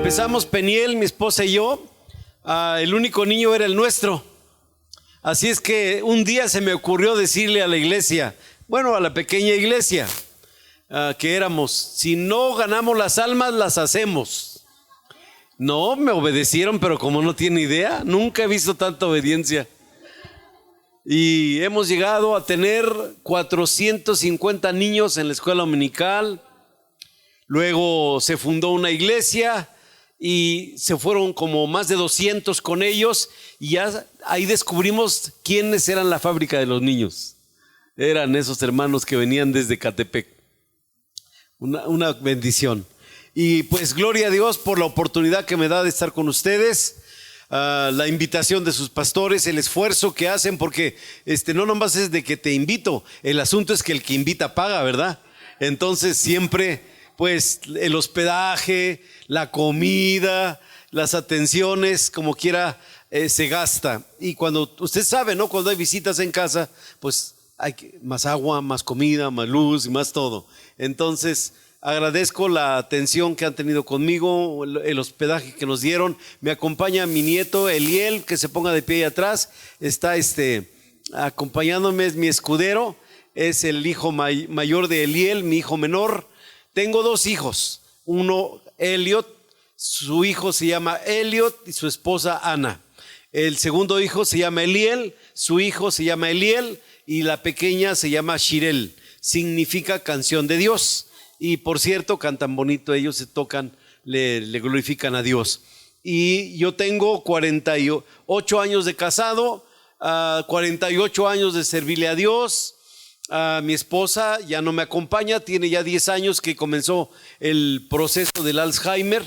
empezamos Peniel, mi esposa y yo, el único niño era el nuestro. Así es que un día se me ocurrió decirle a la iglesia, bueno, a la pequeña iglesia que éramos, si no ganamos las almas, las hacemos. No, me obedecieron, pero como no tiene idea, nunca he visto tanta obediencia. Y hemos llegado a tener 450 niños en la escuela dominical. Luego se fundó una iglesia y se fueron como más de 200 con ellos. Y ya ahí descubrimos quiénes eran la fábrica de los niños. Eran esos hermanos que venían desde Catepec. Una bendición. Y pues gloria a Dios por la oportunidad que me da de estar con ustedes. La invitación de sus pastores, el esfuerzo que hacen, porque no nomás es de que te invito, el asunto es que el que invita paga, ¿verdad? Entonces siempre pues el hospedaje, la comida, las atenciones, como quiera se gasta. Y cuando usted sabe, ¿no? Cuando hay visitas en casa, pues hay más agua, más comida, más luz y más todo. Entonces agradezco la atención que han tenido conmigo, el hospedaje que nos dieron. Me acompaña mi nieto Eliel, que se ponga de pie ahí atrás. Está acompañándome, es mi escudero, es el hijo mayor de Eliel, mi hijo menor. Tengo dos hijos, uno Elliot, su hijo se llama Elliot y su esposa Ana. El segundo hijo se llama Eliel, su hijo se llama Eliel y la pequeña se llama Shirel, significa canción de Dios. Y por cierto, cantan bonito, ellos se tocan, le glorifican a Dios. Y yo tengo 48 años de casado, 48 años de servirle a Dios. Mi esposa ya no me acompaña, tiene ya 10 años que comenzó el proceso del Alzheimer.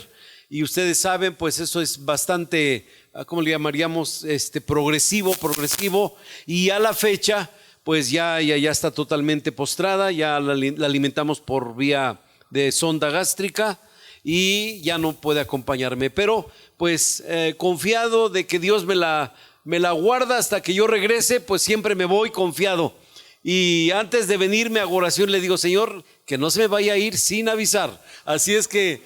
Y ustedes saben, pues eso es bastante, ¿cómo le llamaríamos? Progresivo. Y a la fecha pues ya está totalmente postrada, ya la alimentamos por vía de sonda gástrica y ya no puede acompañarme, pero pues confiado de que Dios me la guarda hasta que yo regrese, pues siempre me voy confiado. Y antes de venirme a oración le digo, Señor, que no se me vaya a ir sin avisar. Así es que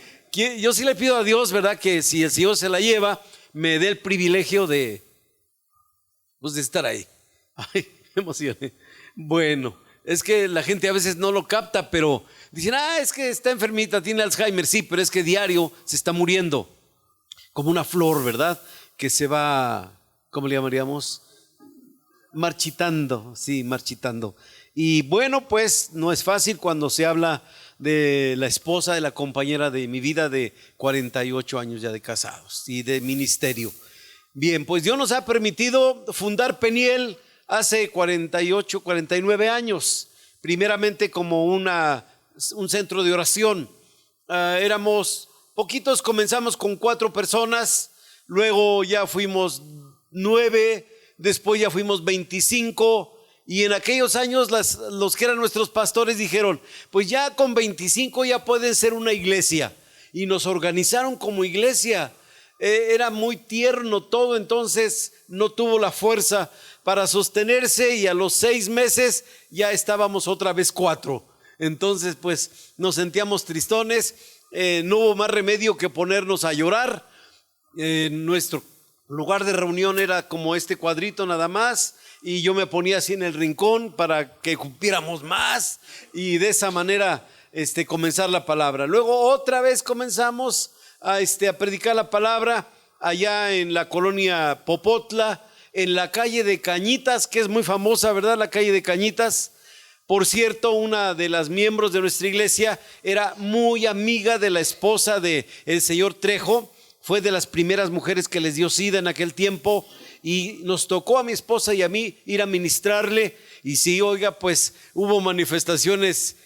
yo sí le pido a Dios, ¿verdad? Que si el Señor se la lleva, me dé el privilegio de estar ahí. Ay, me emocioné. Bueno, es que la gente a veces no lo capta, pero dicen, es que está enfermita, tiene Alzheimer. Sí, pero es que diario se está muriendo. Como una flor, ¿verdad? Que se va, ¿cómo le llamaríamos? Marchitando, sí, marchitando. Y bueno, pues no es fácil cuando se habla de la esposa, de la compañera de mi vida de 48 años ya de casados y de ministerio. Bien, pues Dios nos ha permitido fundar Peniel hace 48, 49 años, primeramente como un centro de oración. Éramos poquitos, comenzamos con 4 personas, luego ya fuimos 9, después ya fuimos 25 y en aquellos años los que eran nuestros pastores dijeron, pues ya con 25 ya pueden ser una iglesia y nos organizaron como iglesia. Era muy tierno todo, entonces no tuvo la fuerza para sostenerse y a los 6 meses ya estábamos otra vez 4. Entonces pues nos sentíamos tristones, no hubo más remedio que ponernos a llorar. Nuestro lugar de reunión era como este cuadrito nada más y yo me ponía así en el rincón para que cumpliéramos más y de esa manera comenzar la palabra. Luego otra vez comenzamos a predicar la palabra allá en la colonia Popotla, en la calle de Cañitas, que es muy famosa, ¿verdad? La calle de Cañitas. Por cierto, una de las miembros de nuestra iglesia era muy amiga de la esposa del señor Trejo. Fue de las primeras mujeres que les dio SIDA en aquel tiempo y nos tocó a mi esposa y a mí ir a ministrarle. Y sí, oiga, pues hubo manifestaciones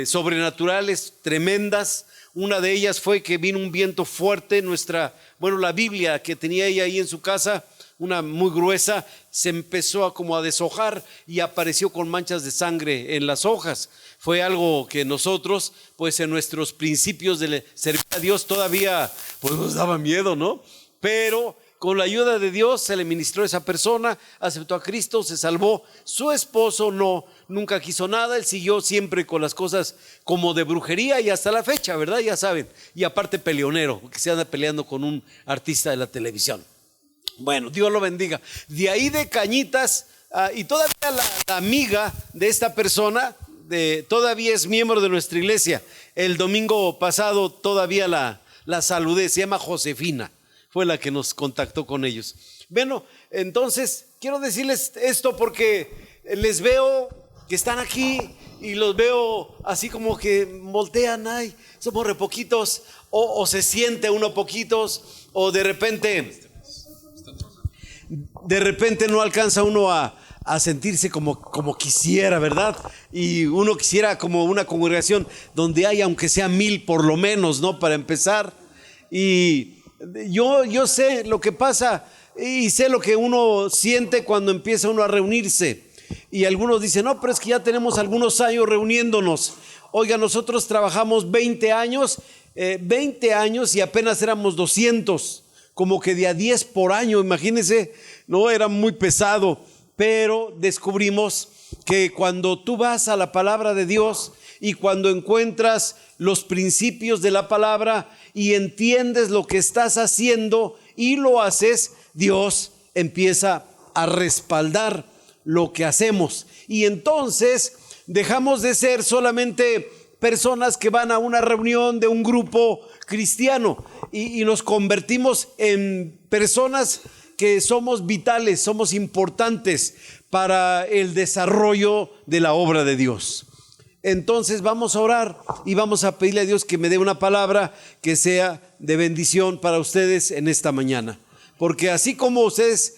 sobrenaturales tremendas. Una de ellas fue que vino un viento fuerte, la Biblia que tenía ella ahí en su casa, una muy gruesa, se empezó a deshojar y apareció con manchas de sangre en las hojas. Fue algo que nosotros, pues en nuestros principios de servir a Dios todavía pues nos daba miedo, ¿no? Pero Con la ayuda de Dios se le ministró a esa persona, aceptó a Cristo, se salvó. Su esposo nunca quiso nada, él siguió siempre con las cosas como de brujería y hasta la fecha, ¿verdad? Ya saben. Y aparte peleonero, que se anda peleando con un artista de la televisión. Bueno, Dios lo bendiga. De ahí de Cañitas, y todavía la amiga de esta persona todavía es miembro de nuestra iglesia. El domingo pasado todavía la saludé, se llama Josefina. Fue la que nos contactó con ellos. Bueno, entonces quiero decirles esto porque les veo que están aquí y los veo así como que voltean, ay, somos re poquitos, o se siente uno poquitos, o de repente no alcanza uno a sentirse como quisiera, ¿verdad? Y uno quisiera como una congregación donde haya aunque sea 1000 por lo menos, ¿no? Para empezar. Y yo sé lo que pasa y sé lo que uno siente cuando empieza uno a reunirse. Y algunos dicen, no, pero es que ya tenemos algunos años reuniéndonos. Oiga, nosotros trabajamos 20 años y apenas éramos 200, como que de a 10 por año, imagínense, no, era muy pesado. Pero descubrimos que cuando tú vas a la palabra de Dios y cuando encuentras los principios de la palabra y entiendes lo que estás haciendo y lo haces, Dios empieza a respaldar lo que hacemos. Y entonces dejamos de ser solamente personas que van a una reunión de un grupo cristiano y nos convertimos en personas que somos vitales, somos importantes para el desarrollo de la obra de Dios. Entonces vamos a orar y vamos a pedirle a Dios que me dé una palabra que sea de bendición para ustedes en esta mañana. Porque así como ustedes,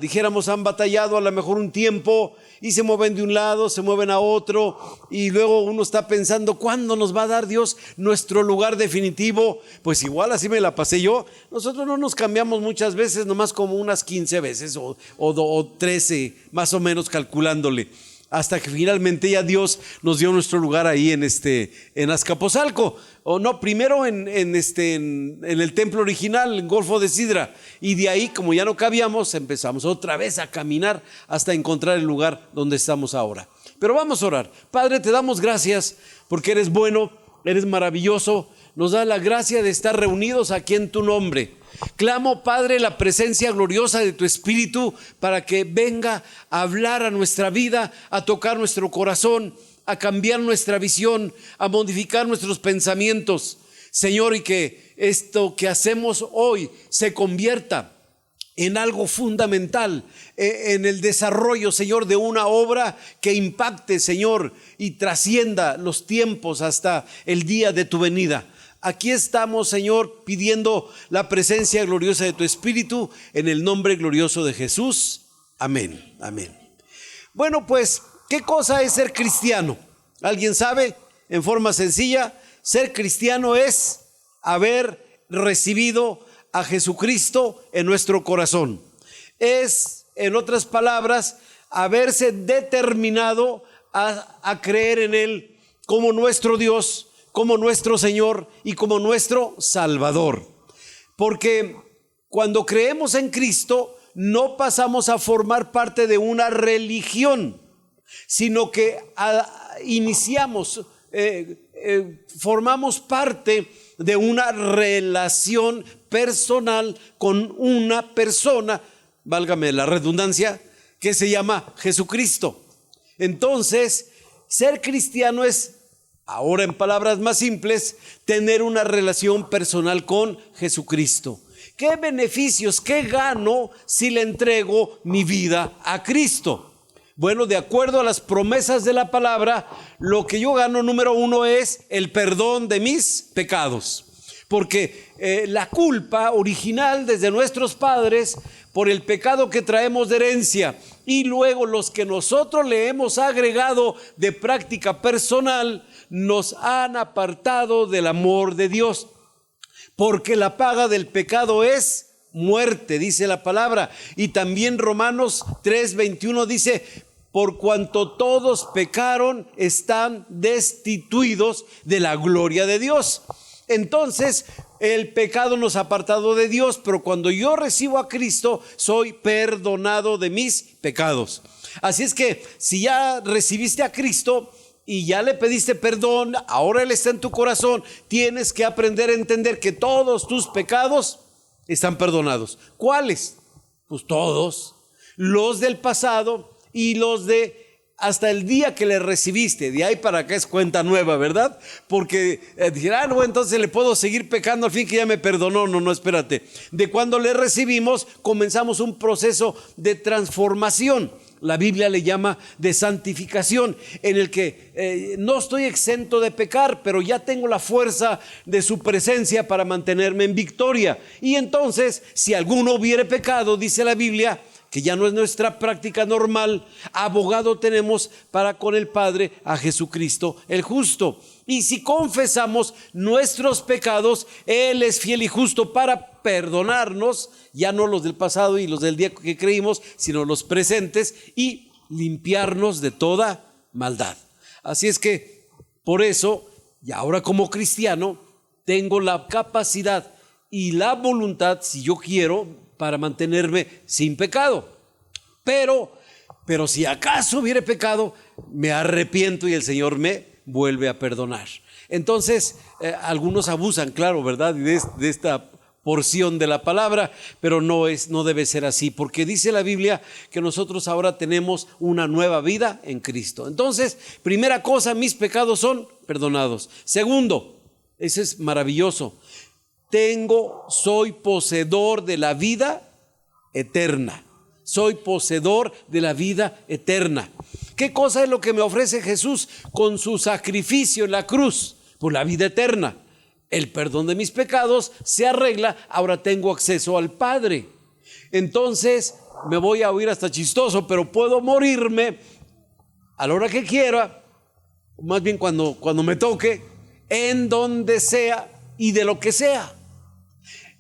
dijéramos, han batallado a lo mejor un tiempo y se mueven de un lado, se mueven a otro, y luego uno está pensando, ¿cuándo nos va a dar Dios nuestro lugar definitivo? Pues igual así me la pasé yo. Nosotros no nos cambiamos muchas veces, nomás como unas 15 veces o 13, más o menos calculándole, hasta que finalmente ya Dios nos dio nuestro lugar ahí en Azcapotzalco, o no, primero en el templo original, en Golfo de Sidra, y de ahí, como ya no cabíamos, empezamos otra vez a caminar hasta encontrar el lugar donde estamos ahora. Pero vamos a orar. Padre, te damos gracias porque eres bueno, eres maravilloso, nos da la gracia de estar reunidos aquí en tu nombre. Clamo, Padre, la presencia gloriosa de tu Espíritu para que venga a hablar a nuestra vida, a tocar nuestro corazón, a cambiar nuestra visión, a modificar nuestros pensamientos, Señor, y que esto que hacemos hoy se convierta en algo fundamental, en el desarrollo, Señor, de una obra que impacte, Señor, y trascienda los tiempos hasta el día de tu venida. Aquí estamos, Señor, pidiendo la presencia gloriosa de tu Espíritu en el nombre glorioso de Jesús. Amén, amén. Bueno, pues, ¿qué cosa es ser cristiano? ¿Alguien sabe? En forma sencilla, ser cristiano es haber recibido a Jesucristo en nuestro corazón. Es, en otras palabras, haberse determinado a creer en Él como nuestro Dios, como nuestro Señor y como nuestro Salvador. Porque cuando creemos en Cristo, no pasamos a formar parte de una religión, sino que formamos parte de una relación personal con una persona, válgame la redundancia, que se llama Jesucristo. Entonces, ser cristiano es, ahora en palabras más simples, tener una relación personal con Jesucristo. ¿Qué beneficios, qué gano si le entrego mi vida a Cristo? Bueno, de acuerdo a las promesas de la palabra, lo que yo gano, número uno, es el perdón de mis pecados. Porque la culpa original desde nuestros padres por el pecado que traemos de herencia y luego los que nosotros le hemos agregado de práctica personal nos han apartado del amor de Dios. Porque la paga del pecado es muerte, dice la palabra. Y también Romanos 3:21 dice: por cuanto todos pecaron, están destituidos de la gloria de Dios. Entonces, el pecado nos ha apartado de Dios, pero cuando yo recibo a Cristo, soy perdonado de mis pecados. Así es que si ya recibiste a Cristo y ya le pediste perdón, ahora Él está en tu corazón, tienes que aprender a entender que todos tus pecados están perdonados. ¿Cuáles? Pues todos, los del pasado y los de hasta el día que le recibiste. De ahí para acá es cuenta nueva, ¿verdad? Porque dirán, no, entonces le puedo seguir pecando al fin que ya me perdonó. No, espérate. De cuando le recibimos, comenzamos un proceso de transformación. La Biblia le llama de santificación, en el que no estoy exento de pecar, pero ya tengo la fuerza de su presencia para mantenerme en victoria. Y entonces, si alguno hubiere pecado, dice la Biblia, que ya no es nuestra práctica normal, abogado tenemos para con el Padre, a Jesucristo el justo. Y si confesamos nuestros pecados, Él es fiel y justo para perdonarnos, ya no los del pasado y los del día que creímos, sino los presentes, y limpiarnos de toda maldad. Así es que, por eso, y ahora como cristiano, tengo la capacidad y la voluntad, si yo quiero, para mantenerme sin pecado. Pero si acaso hubiere pecado, me arrepiento y el Señor me vuelve a perdonar. Entonces, algunos abusan, claro, ¿verdad? De esta porción de la palabra, pero no debe ser así, porque dice la Biblia que nosotros ahora tenemos una nueva vida en Cristo. Entonces, primera cosa, mis pecados son perdonados. Segundo, ese es maravilloso, soy poseedor de la vida eterna. Soy poseedor de la vida eterna. ¿Qué cosa es lo que me ofrece Jesús con su sacrificio en la cruz? Pues la vida eterna. El perdón de mis pecados se arregla, ahora tengo acceso al Padre. Entonces, me voy a oír hasta chistoso, pero puedo morirme a la hora que quiera, más bien cuando me toque, en donde sea y de lo que sea.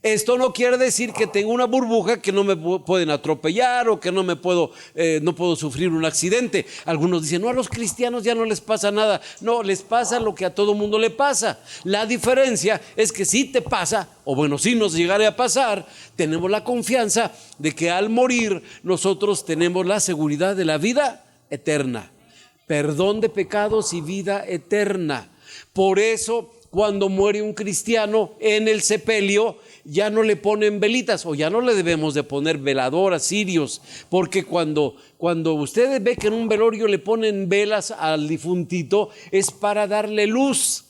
Esto no quiere decir que tengo una burbuja que no me pueden atropellar o que no puedo sufrir un accidente. Algunos dicen, no, a los cristianos ya no les pasa nada. No, les pasa lo que a todo mundo le pasa. La diferencia es que si te pasa, o bueno, si nos llegara a pasar, tenemos la confianza de que al morir nosotros tenemos la seguridad de la vida eterna. Perdón de pecados y vida eterna. Por eso, cuando muere un cristiano en el sepelio, ya no le ponen velitas, o ya no le debemos de poner veladoras, cirios, porque cuando ustedes ven que en un velorio le ponen velas al difuntito, es para darle luz,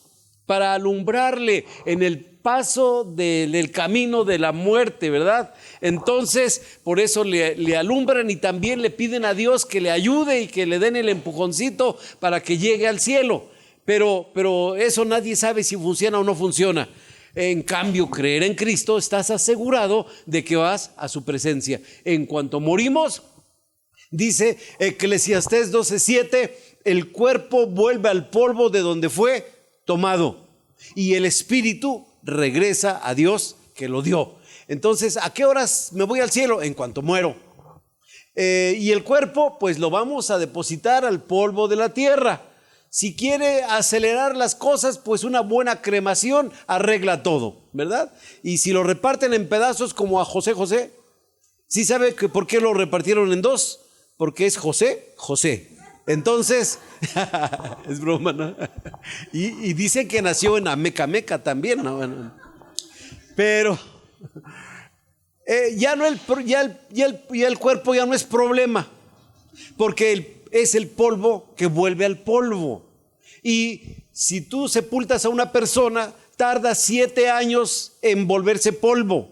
para alumbrarle en el paso del camino de la muerte, ¿verdad? Entonces, por eso le alumbran y también le piden a Dios que le ayude y que le den el empujoncito para que llegue al cielo. Pero eso nadie sabe si funciona o no funciona. En cambio, creer en Cristo, estás asegurado de que vas a su presencia. En cuanto morimos, dice Eclesiastés 12:7, el cuerpo vuelve al polvo de donde fue tomado y el espíritu regresa a Dios que lo dio. Entonces, ¿a qué horas me voy al cielo? En cuanto muero. Y el cuerpo, pues lo vamos a depositar al polvo de la tierra. Si quiere acelerar las cosas, pues una buena cremación arregla todo, ¿verdad? Y si lo reparten en pedazos como a José, ¿sí sabe por qué lo repartieron en dos? Porque es José. Entonces, es broma, ¿no? Y dicen que nació en Amecameca también, ¿no? Pero ya el cuerpo ya no es problema, porque es el polvo que vuelve al polvo. Y si tú sepultas a una persona, tarda 7 años en volverse polvo.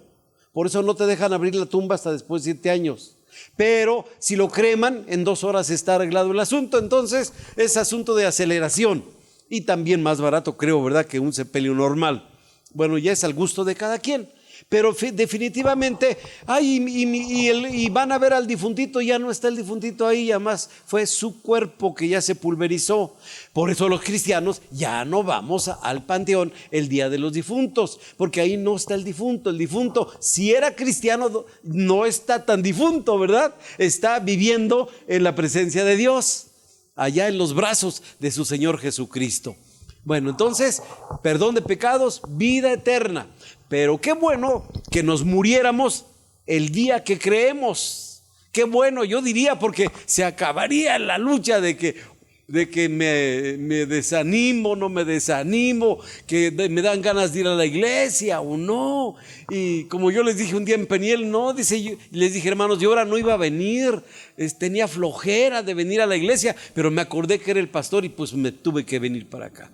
Por eso no te dejan abrir la tumba hasta después de 7 años. Pero si lo creman, en 2 horas está arreglado el asunto. Entonces es asunto de aceleración. Y también más barato, creo, ¿verdad?, que un sepelio normal. Bueno, ya es al gusto de cada quien. Pero definitivamente, y van a ver al difuntito, ya no está el difuntito ahí, además fue su cuerpo que ya se pulverizó. Por eso los cristianos ya no vamos al panteón el día de los difuntos, porque ahí no está el difunto. El difunto, si era cristiano, no está tan difunto, ¿verdad? Está viviendo en la presencia de Dios, allá en los brazos de su Señor Jesucristo. Bueno, entonces, perdón de pecados, vida eterna. Pero qué bueno que nos muriéramos el día que creemos. Qué bueno, yo diría, porque se acabaría la lucha de que me desanimo, no me desanimo, que me dan ganas de ir a la iglesia o no. Y como yo les dije un día en Peniel, no, les dije, hermanos, yo ahora no iba a venir, tenía flojera de venir a la iglesia, pero me acordé que era el pastor y pues me tuve que venir para acá.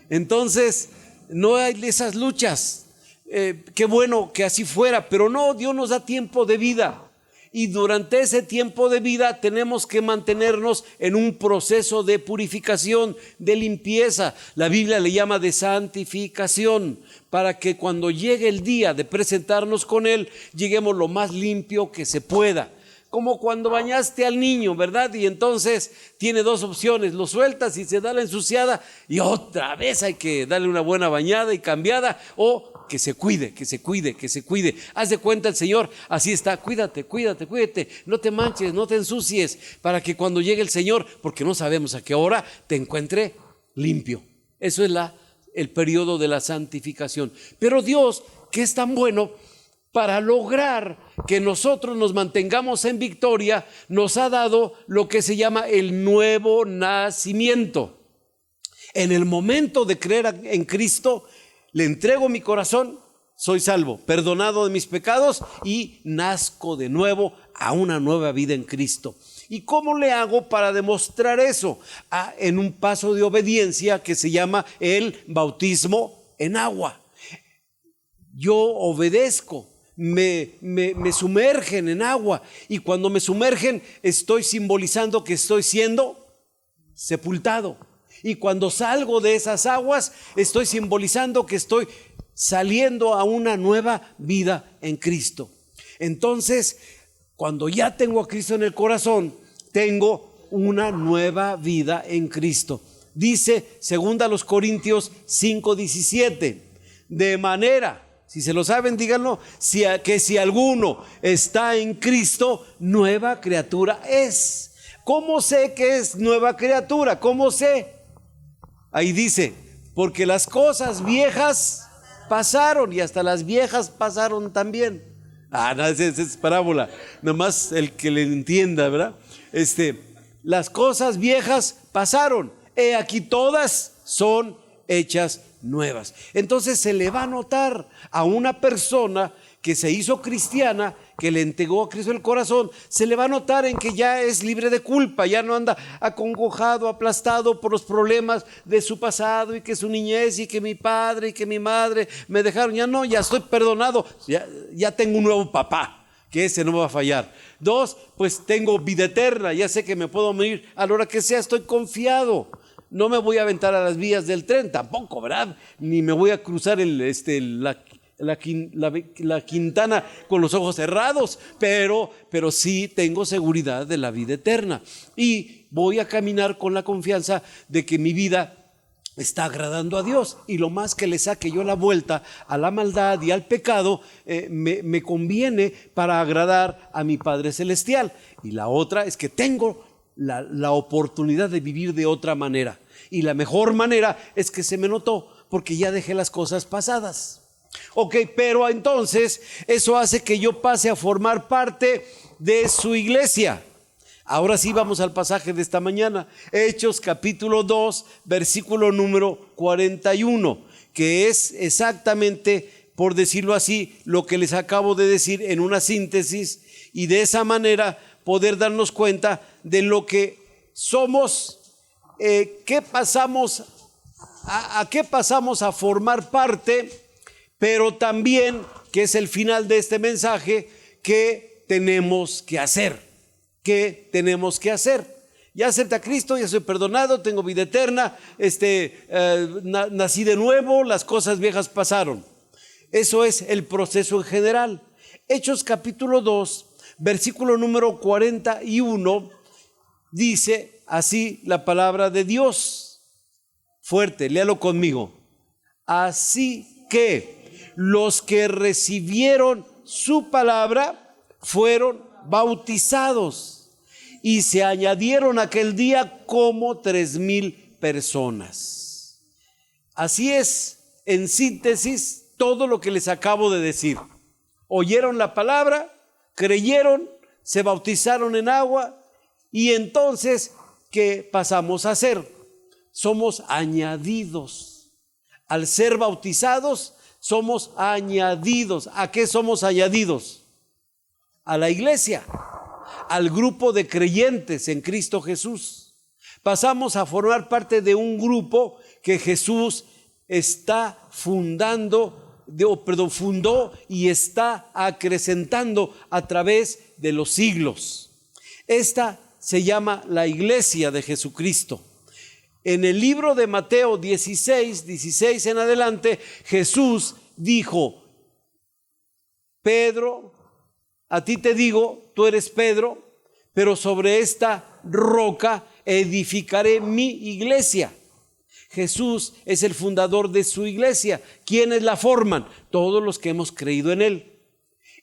Entonces, no hay esas luchas. Qué bueno que así fuera, pero no, Dios nos da tiempo de vida. Y durante ese tiempo de vida tenemos que mantenernos en un proceso de purificación, de limpieza. La Biblia le llama de santificación, para que cuando llegue el día de presentarnos con Él, lleguemos lo más limpio que se pueda. Como cuando bañaste al niño, ¿verdad? Y entonces tiene dos opciones: lo sueltas y se da la ensuciada, y otra vez hay que darle una buena bañada y cambiada, o que se cuide, que se cuide, que se cuide. Haz de cuenta el Señor, así está: cuídate, cuídate, cuídate, no te manches, no te ensucies, para que cuando llegue el Señor, porque no sabemos a qué hora, te encuentre limpio. Eso es el periodo de la santificación. Pero Dios, que es tan bueno, para lograr que nosotros nos mantengamos en victoria, nos ha dado lo que se llama el nuevo nacimiento. En el momento de creer en Cristo, le entrego mi corazón, soy salvo, perdonado de mis pecados y nazco de nuevo a una nueva vida en Cristo. ¿Y cómo le hago para demostrar eso? En un paso de obediencia que se llama el bautismo en agua. Yo obedezco. Me sumergen en agua, y cuando me sumergen estoy simbolizando que estoy siendo sepultado, y cuando salgo de esas aguas estoy simbolizando que estoy saliendo a una nueva vida en Cristo. Entonces, cuando ya tengo a Cristo en el corazón, tengo una nueva vida en Cristo. Dice 2 Corintios 5:17, de manera, si se lo saben, díganlo, que si alguno está en Cristo, nueva criatura es. ¿Cómo sé que es nueva criatura? ¿Cómo sé? Ahí dice, porque las cosas viejas pasaron, y hasta las viejas pasaron también. No, esa es parábola, nomás el que le entienda, ¿verdad? Las cosas viejas pasaron, he aquí todas son hechas nuevas. Entonces se le va a notar a una persona que se hizo cristiana, que le entregó a Cristo el corazón, se le va a notar en que ya es libre de culpa, ya no anda acongojado, aplastado por los problemas de su pasado, y que su niñez, y que mi padre y que mi madre me dejaron. Ya no, ya estoy perdonado, ya tengo un nuevo papá, que ese no me va a fallar. 2, pues tengo vida eterna, ya sé que me puedo morir a la hora que sea, estoy confiado. No me voy a aventar a las vías del tren, tampoco, ¿verdad? Ni me voy a cruzar la Quintana con los ojos cerrados, pero sí tengo seguridad de la vida eterna, y voy a caminar con la confianza de que mi vida está agradando a Dios, y lo más que le saque yo la vuelta a la maldad y al pecado, me conviene para agradar a mi Padre Celestial. Y la otra es que tengo la oportunidad de vivir de otra manera, y la mejor manera es que se me notó, porque ya dejé las cosas pasadas. Ok, pero entonces eso hace que yo pase a formar parte de su iglesia. Ahora sí vamos al pasaje de esta mañana, Hechos capítulo 2, versículo número 41, que es exactamente, por decirlo así, lo que les acabo de decir en una síntesis, y de esa manera poder darnos cuenta de lo que somos, qué pasamos a qué pasamos a formar parte, pero también, que es el final de este mensaje, qué tenemos que hacer. ¿Qué tenemos que hacer? Ya acepté a Cristo, ya soy perdonado, tengo vida eterna, nací de nuevo, las cosas viejas pasaron. Eso es el proceso en general. Hechos capítulo 2, versículo número 41, dice así la palabra de Dios. Fuerte, léalo conmigo. Así que los que recibieron su palabra fueron bautizados, y se añadieron aquel día como 3,000 personas. Así es, en síntesis, todo lo que les acabo de decir. Oyeron la palabra, creyeron, se bautizaron en agua y entonces, ¿qué pasamos a hacer? Somos añadidos. Al ser bautizados, somos añadidos. ¿A qué somos añadidos? A la iglesia, al grupo de creyentes en Cristo Jesús. Pasamos a formar parte de un grupo que Jesús está fundó y está acrecentando a través de los siglos. Esta se llama la iglesia de Jesucristo. En el libro de Mateo 16 en adelante, Jesús dijo: Pedro, a ti te digo, tú eres Pedro, pero sobre esta roca edificaré mi iglesia. Jesús es el fundador de su iglesia. ¿Quiénes la forman? Todos los que hemos creído en Él.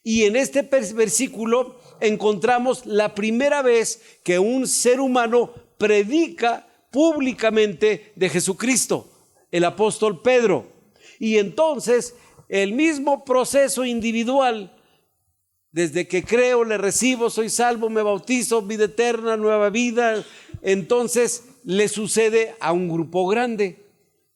Y en este versículo encontramos la primera vez que un ser humano predica públicamente de Jesucristo, el apóstol Pedro. Y entonces el mismo proceso individual, desde que creo, le recibo, soy salvo, me bautizo, vida eterna, nueva vida, entonces le sucede a un grupo grande.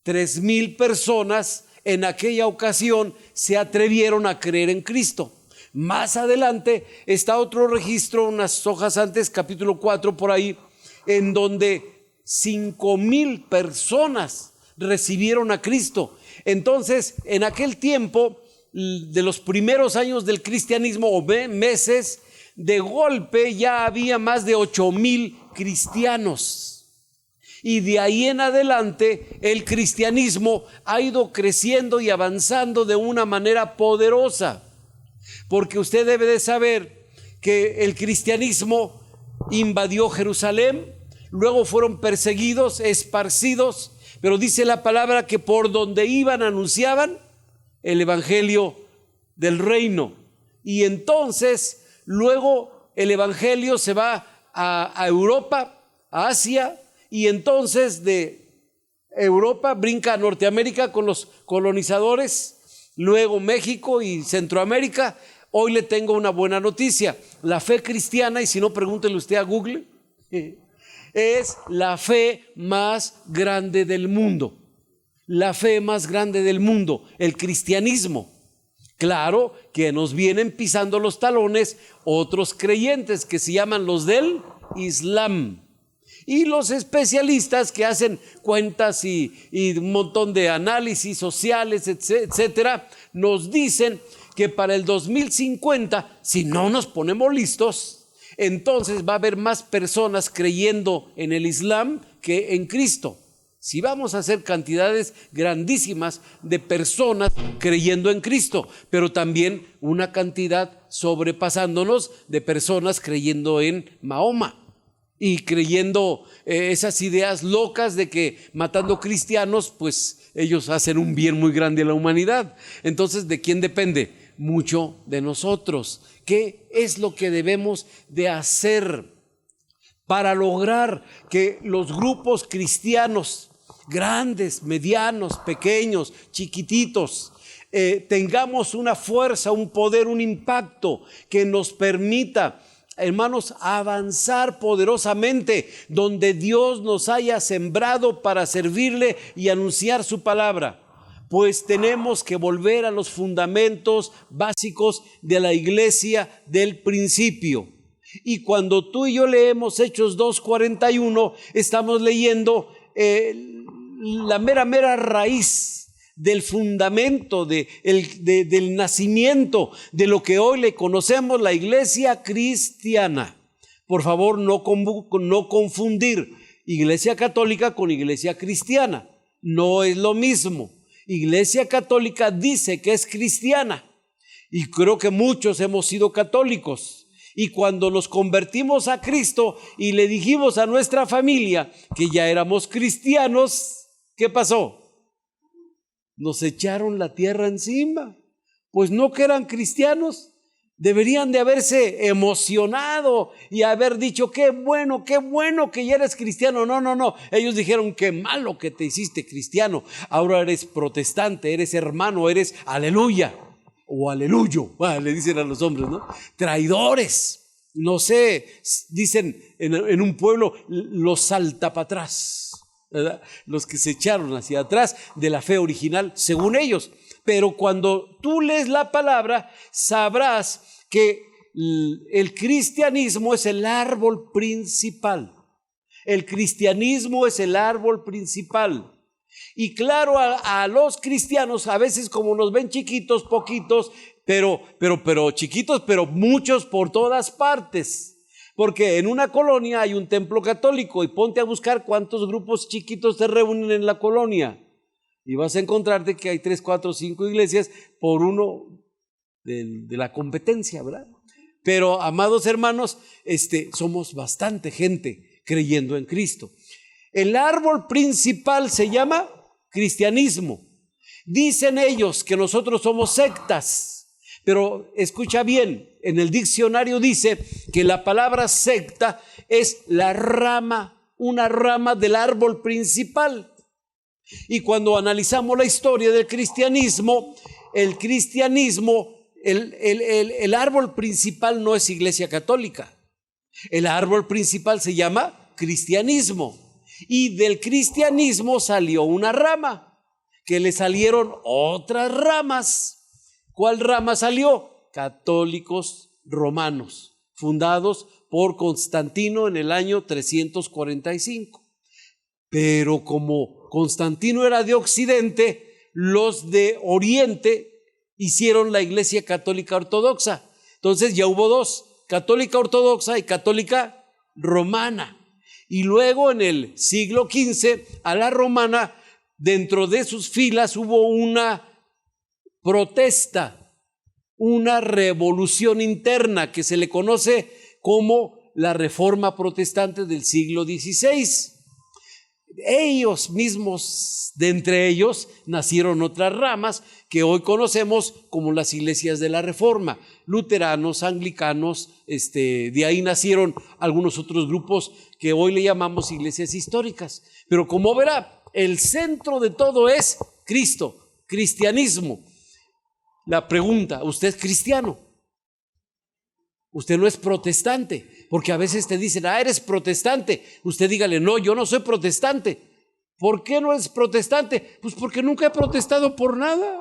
3,000 personas en aquella ocasión se atrevieron a creer en Cristo. Más adelante está otro registro, unas hojas antes, capítulo 4 por ahí, en donde 5,000 personas recibieron a Cristo. Entonces, en aquel tiempo, de los primeros años del cristianismo o meses, de golpe ya había más de 8,000 cristianos. Y de ahí en adelante el cristianismo ha ido creciendo y avanzando de una manera poderosa. Porque usted debe de saber que el cristianismo invadió Jerusalén, luego fueron perseguidos, esparcidos, pero dice la palabra que por donde iban anunciaban el evangelio del reino. Y entonces luego el evangelio se va a Europa, a Asia, y entonces de Europa brinca a Norteamérica con los colonizadores, luego México y Centroamérica. Hoy le tengo una buena noticia: la fe cristiana, y si no, pregúntele usted a Google, es la fe más grande del mundo. La fe más grande del mundo, el cristianismo. Claro que nos vienen pisando los talones otros creyentes que se llaman los del Islam. Y los especialistas que hacen cuentas y un montón de análisis sociales, etcétera, nos dicen que para el 2050, si no nos ponemos listos, entonces va a haber más personas creyendo en el Islam que en Cristo. Si vamos a hacer cantidades grandísimas de personas creyendo en Cristo, pero también una cantidad sobrepasándonos de personas creyendo en Mahoma y creyendo esas ideas locas de que matando cristianos, pues ellos hacen un bien muy grande a la humanidad. Entonces, ¿de quién depende? Mucho de nosotros. ¿Qué es lo que debemos de hacer para lograr que los grupos cristianos, grandes, medianos, pequeños, chiquititos, tengamos una fuerza, un poder, un impacto que nos permita, hermanos, avanzar poderosamente donde Dios nos haya sembrado para servirle y anunciar su palabra? Pues tenemos que volver a los fundamentos básicos de la iglesia del principio. Y cuando tú y yo leemos Hechos 2:41, estamos leyendo la mera raíz del fundamento, del nacimiento de lo que hoy le conocemos la iglesia cristiana. Por favor, no confundir iglesia católica con iglesia cristiana. No es lo mismo. Iglesia católica dice que es cristiana, y creo que muchos hemos sido católicos. Y cuando nos convertimos a Cristo y le dijimos a nuestra familia que ya éramos cristianos, ¿qué pasó? Nos echaron la tierra encima. Pues no que eran cristianos. Deberían de haberse emocionado y haber dicho, qué bueno que ya eres cristiano. No. Ellos dijeron, qué malo que te hiciste cristiano. Ahora eres protestante, eres hermano, eres aleluya o aleluyo. Le dicen a los hombres, ¿no? Traidores. No sé, dicen en un pueblo, los saltapatrás, ¿verdad? Los que se echaron hacia atrás de la fe original, según ellos. Pero cuando tú lees la palabra, sabrás que el cristianismo es el árbol principal. El cristianismo es el árbol principal. Y claro, a los cristianos, a veces como nos ven chiquitos, poquitos, pero chiquitos, pero muchos por todas partes. Porque en una colonia hay un templo católico y ponte a buscar cuántos grupos chiquitos se reúnen en la colonia. Y vas a encontrarte que hay 3, 4, 5 iglesias por uno de la competencia, ¿verdad? Pero, amados hermanos, somos bastante gente creyendo en Cristo. El árbol principal se llama cristianismo. Dicen ellos que nosotros somos sectas, pero escucha bien, en el diccionario dice que la palabra secta es la rama, una rama del árbol principal. Y cuando analizamos la historia del cristianismo, el árbol principal no es Iglesia Católica. El árbol principal se llama cristianismo. Y del cristianismo salió una rama, que le salieron otras ramas. ¿Cuál rama salió? Católicos romanos, fundados por Constantino en el año 345. Pero como Constantino era de Occidente, los de Oriente hicieron la Iglesia Católica Ortodoxa. Entonces ya hubo dos, Católica Ortodoxa y Católica Romana. Y luego en el siglo XV, a la romana, dentro de sus filas hubo una protesta, una revolución interna que se le conoce como la Reforma Protestante del siglo XVI. Ellos mismos, de entre ellos, nacieron otras ramas que hoy conocemos como las iglesias de la Reforma, luteranos, anglicanos, de ahí nacieron algunos otros grupos que hoy le llamamos iglesias históricas. Pero como verá, el centro de todo es Cristo, cristianismo. La pregunta, ¿usted es cristiano? Usted no es protestante, porque a veces te dicen, eres protestante. Usted dígale, no, yo no soy protestante. ¿Por qué no es protestante? Pues porque nunca he protestado por nada.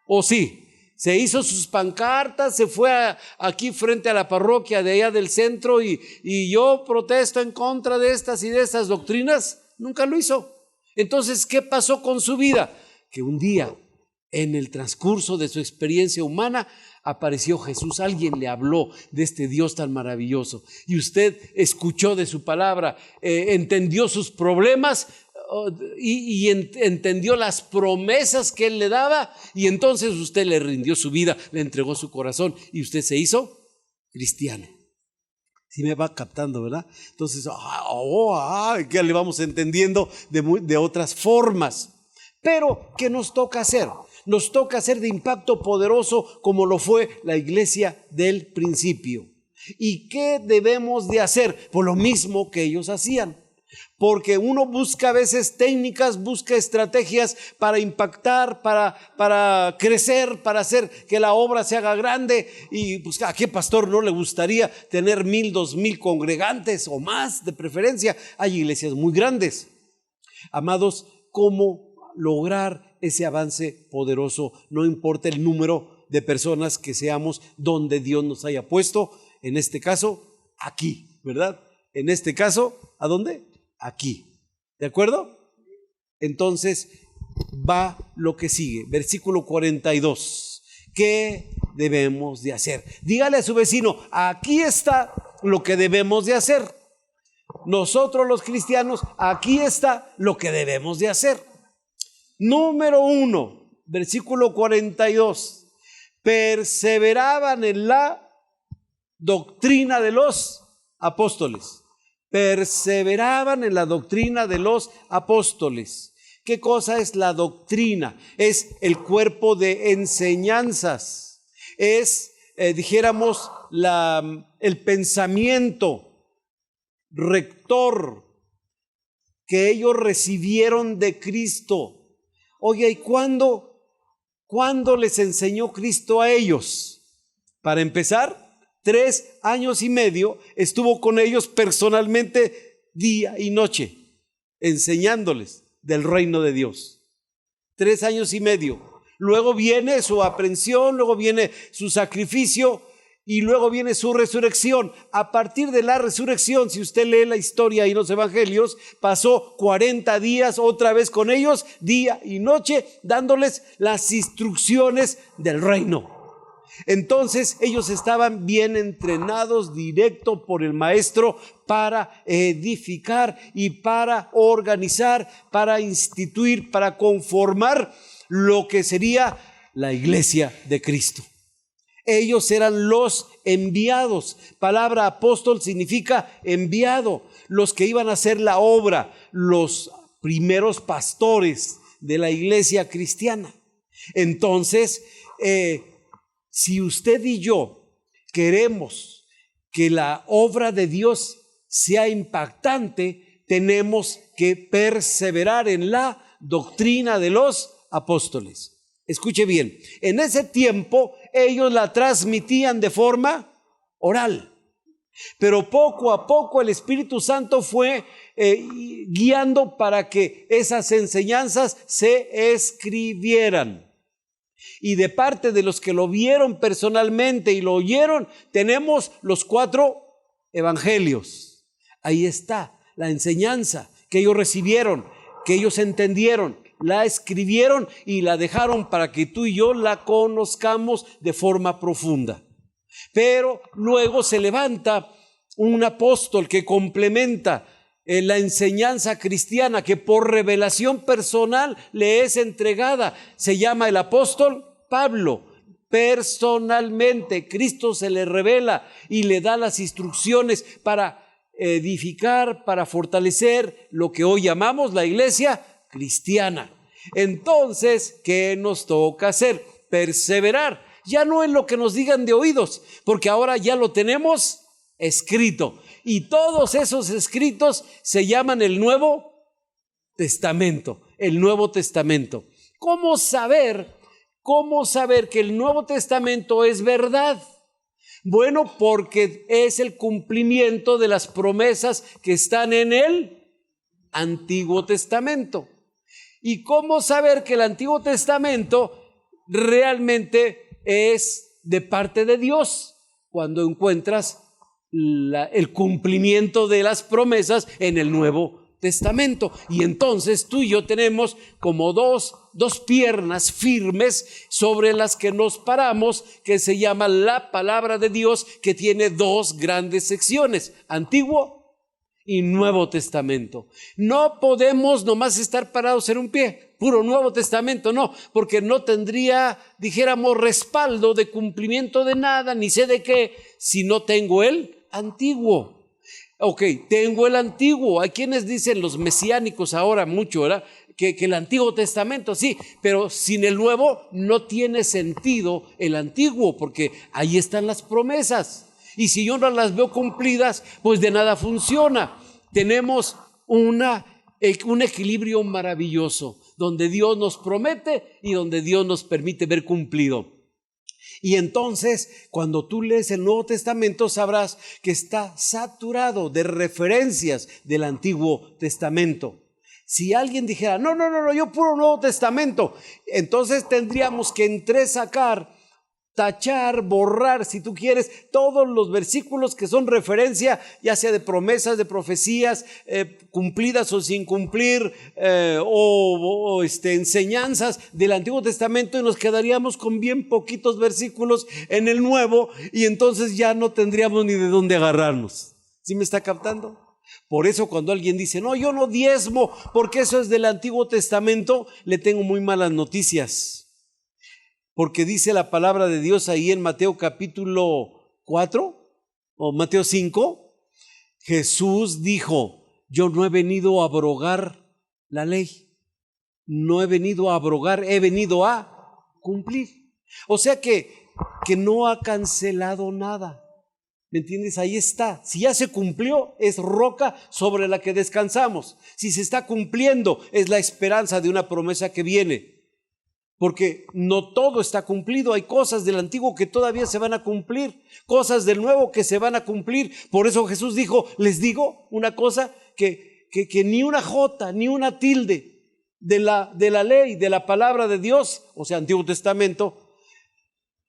¿O sí? Se hizo sus pancartas, se fue aquí frente a la parroquia de allá del centro y yo protesto en contra de estas y de estas doctrinas. Nunca lo hizo. Entonces, ¿qué pasó con su vida? Que un día, en el transcurso de su experiencia humana, apareció Jesús, alguien le habló de este Dios tan maravilloso y usted escuchó de su palabra, entendió sus problemas y entendió las promesas que Él le daba y entonces usted le rindió su vida, le entregó su corazón y usted se hizo cristiano. Sí me va captando, ¿verdad? Entonces, ya le vamos entendiendo de otras formas. Pero, ¿qué nos toca hacer? Nos toca hacer de impacto poderoso como lo fue la iglesia del principio. ¿Y qué debemos de hacer? Pues lo mismo que ellos hacían. Porque uno busca a veces técnicas, busca estrategias para impactar, para crecer, para hacer que la obra se haga grande. Y pues, ¿a qué pastor no le gustaría tener 1,000, 2,000 congregantes o más de preferencia? Hay iglesias muy grandes. Amados, ¿cómo lograr ese avance poderoso? No importa el número de personas que seamos donde Dios nos haya puesto, en este caso, aquí, ¿verdad? En este caso, ¿a dónde? Aquí, ¿de acuerdo? Entonces, va lo que sigue, versículo 42. ¿Qué debemos de hacer? Dígale a su vecino, aquí está lo que debemos de hacer. Nosotros los cristianos, aquí está lo que debemos de hacer. Número 1, versículo 42, perseveraban en la doctrina de los apóstoles. Perseveraban en la doctrina de los apóstoles. ¿Qué cosa es la doctrina? Es el cuerpo de enseñanzas, es dijéramos, el pensamiento rector que ellos recibieron de Cristo. Oye, ¿y cuándo les enseñó Cristo a ellos? Para empezar, 3 años y medio estuvo con ellos personalmente día y noche, enseñándoles del reino de Dios. 3 años y medio. Luego viene su aprehensión, luego viene su sacrificio y luego viene su resurrección. A partir de la resurrección, si usted lee la historia y los evangelios, pasó 40 días otra vez con ellos, día y noche, dándoles las instrucciones del reino. Entonces ellos estaban bien entrenados directo por el maestro para edificar y para organizar, para instituir, para conformar lo que sería la iglesia de Cristo. Ellos eran los enviados. Palabra apóstol significa enviado. Los que iban a hacer la obra, los primeros pastores de la iglesia cristiana. Entonces, si usted y yo queremos que la obra de Dios sea impactante, tenemos que perseverar en la doctrina de los apóstoles. Escuche bien, en ese tiempo ellos la transmitían de forma oral, pero poco a poco el Espíritu Santo fue guiando para que esas enseñanzas se escribieran. Y de parte de los que lo vieron personalmente y lo oyeron, tenemos los 4 evangelios. Ahí está la enseñanza que ellos recibieron, que ellos entendieron, la escribieron y la dejaron para que tú y yo la conozcamos de forma profunda. Pero luego se levanta un apóstol que complementa la enseñanza cristiana que por revelación personal le es entregada. Se llama el apóstol Pablo. Personalmente Cristo se le revela y le da las instrucciones para edificar, para fortalecer lo que hoy llamamos la iglesia cristiana. Entonces, ¿qué nos toca hacer? Perseverar, ya no en lo que nos digan de oídos, porque ahora ya lo tenemos escrito, y todos esos escritos se llaman el Nuevo Testamento, el Nuevo Testamento. ¿Cómo saber que el Nuevo Testamento es verdad? Bueno, porque es el cumplimiento de las promesas que están en el Antiguo Testamento. ¿Y cómo saber que el Antiguo Testamento realmente es de parte de Dios? Cuando encuentras el cumplimiento de las promesas en el Nuevo Testamento. Y entonces tú y yo tenemos como dos piernas firmes sobre las que nos paramos, que se llama la palabra de Dios, que tiene 2 grandes secciones: Antiguo y Nuevo Testamento. No podemos nomás estar parados en un pie, puro Nuevo Testamento, no, porque no tendría, dijéramos, respaldo de cumplimiento de nada, ni sé de qué, si no tengo el Antiguo. Ok, tengo el Antiguo. Hay quienes dicen, los mesiánicos ahora mucho, ¿verdad?, que el Antiguo Testamento, sí, pero sin el Nuevo no tiene sentido el Antiguo, porque ahí están las promesas. Y si yo no las veo cumplidas, pues de nada funciona. Tenemos un equilibrio maravilloso, donde Dios nos promete y donde Dios nos permite ver cumplido. Y entonces, cuando tú lees el Nuevo Testamento, sabrás que está saturado de referencias del Antiguo Testamento. Si alguien dijera, no, yo puro Nuevo Testamento, entonces tendríamos que entresacar, tachar, borrar, si tú quieres, todos los versículos que son referencia, ya sea de promesas, de profecías, cumplidas o sin cumplir, enseñanzas del Antiguo Testamento, y nos quedaríamos con bien poquitos versículos en el Nuevo, y entonces ya no tendríamos ni de dónde agarrarnos. ¿Sí me está captando? Por eso cuando alguien dice, no, yo no diezmo, porque eso es del Antiguo Testamento, le tengo muy malas noticias. Porque dice la palabra de Dios ahí en Mateo capítulo 4 o Mateo 5, Jesús dijo, yo no he venido a abrogar la ley, no he venido a abrogar, he venido a cumplir. O sea que que no ha cancelado nada. ¿Me entiendes? Ahí está. Si ya se cumplió, es roca sobre la que descansamos. Si se está cumpliendo, es la esperanza de una promesa que viene. Porque no todo está cumplido. Hay cosas del antiguo que todavía se van a cumplir, cosas del nuevo que se van a cumplir. Por eso Jesús dijo, les digo una cosa, que ni una jota, ni una tilde de la ley, de la palabra de Dios, o sea, Antiguo Testamento,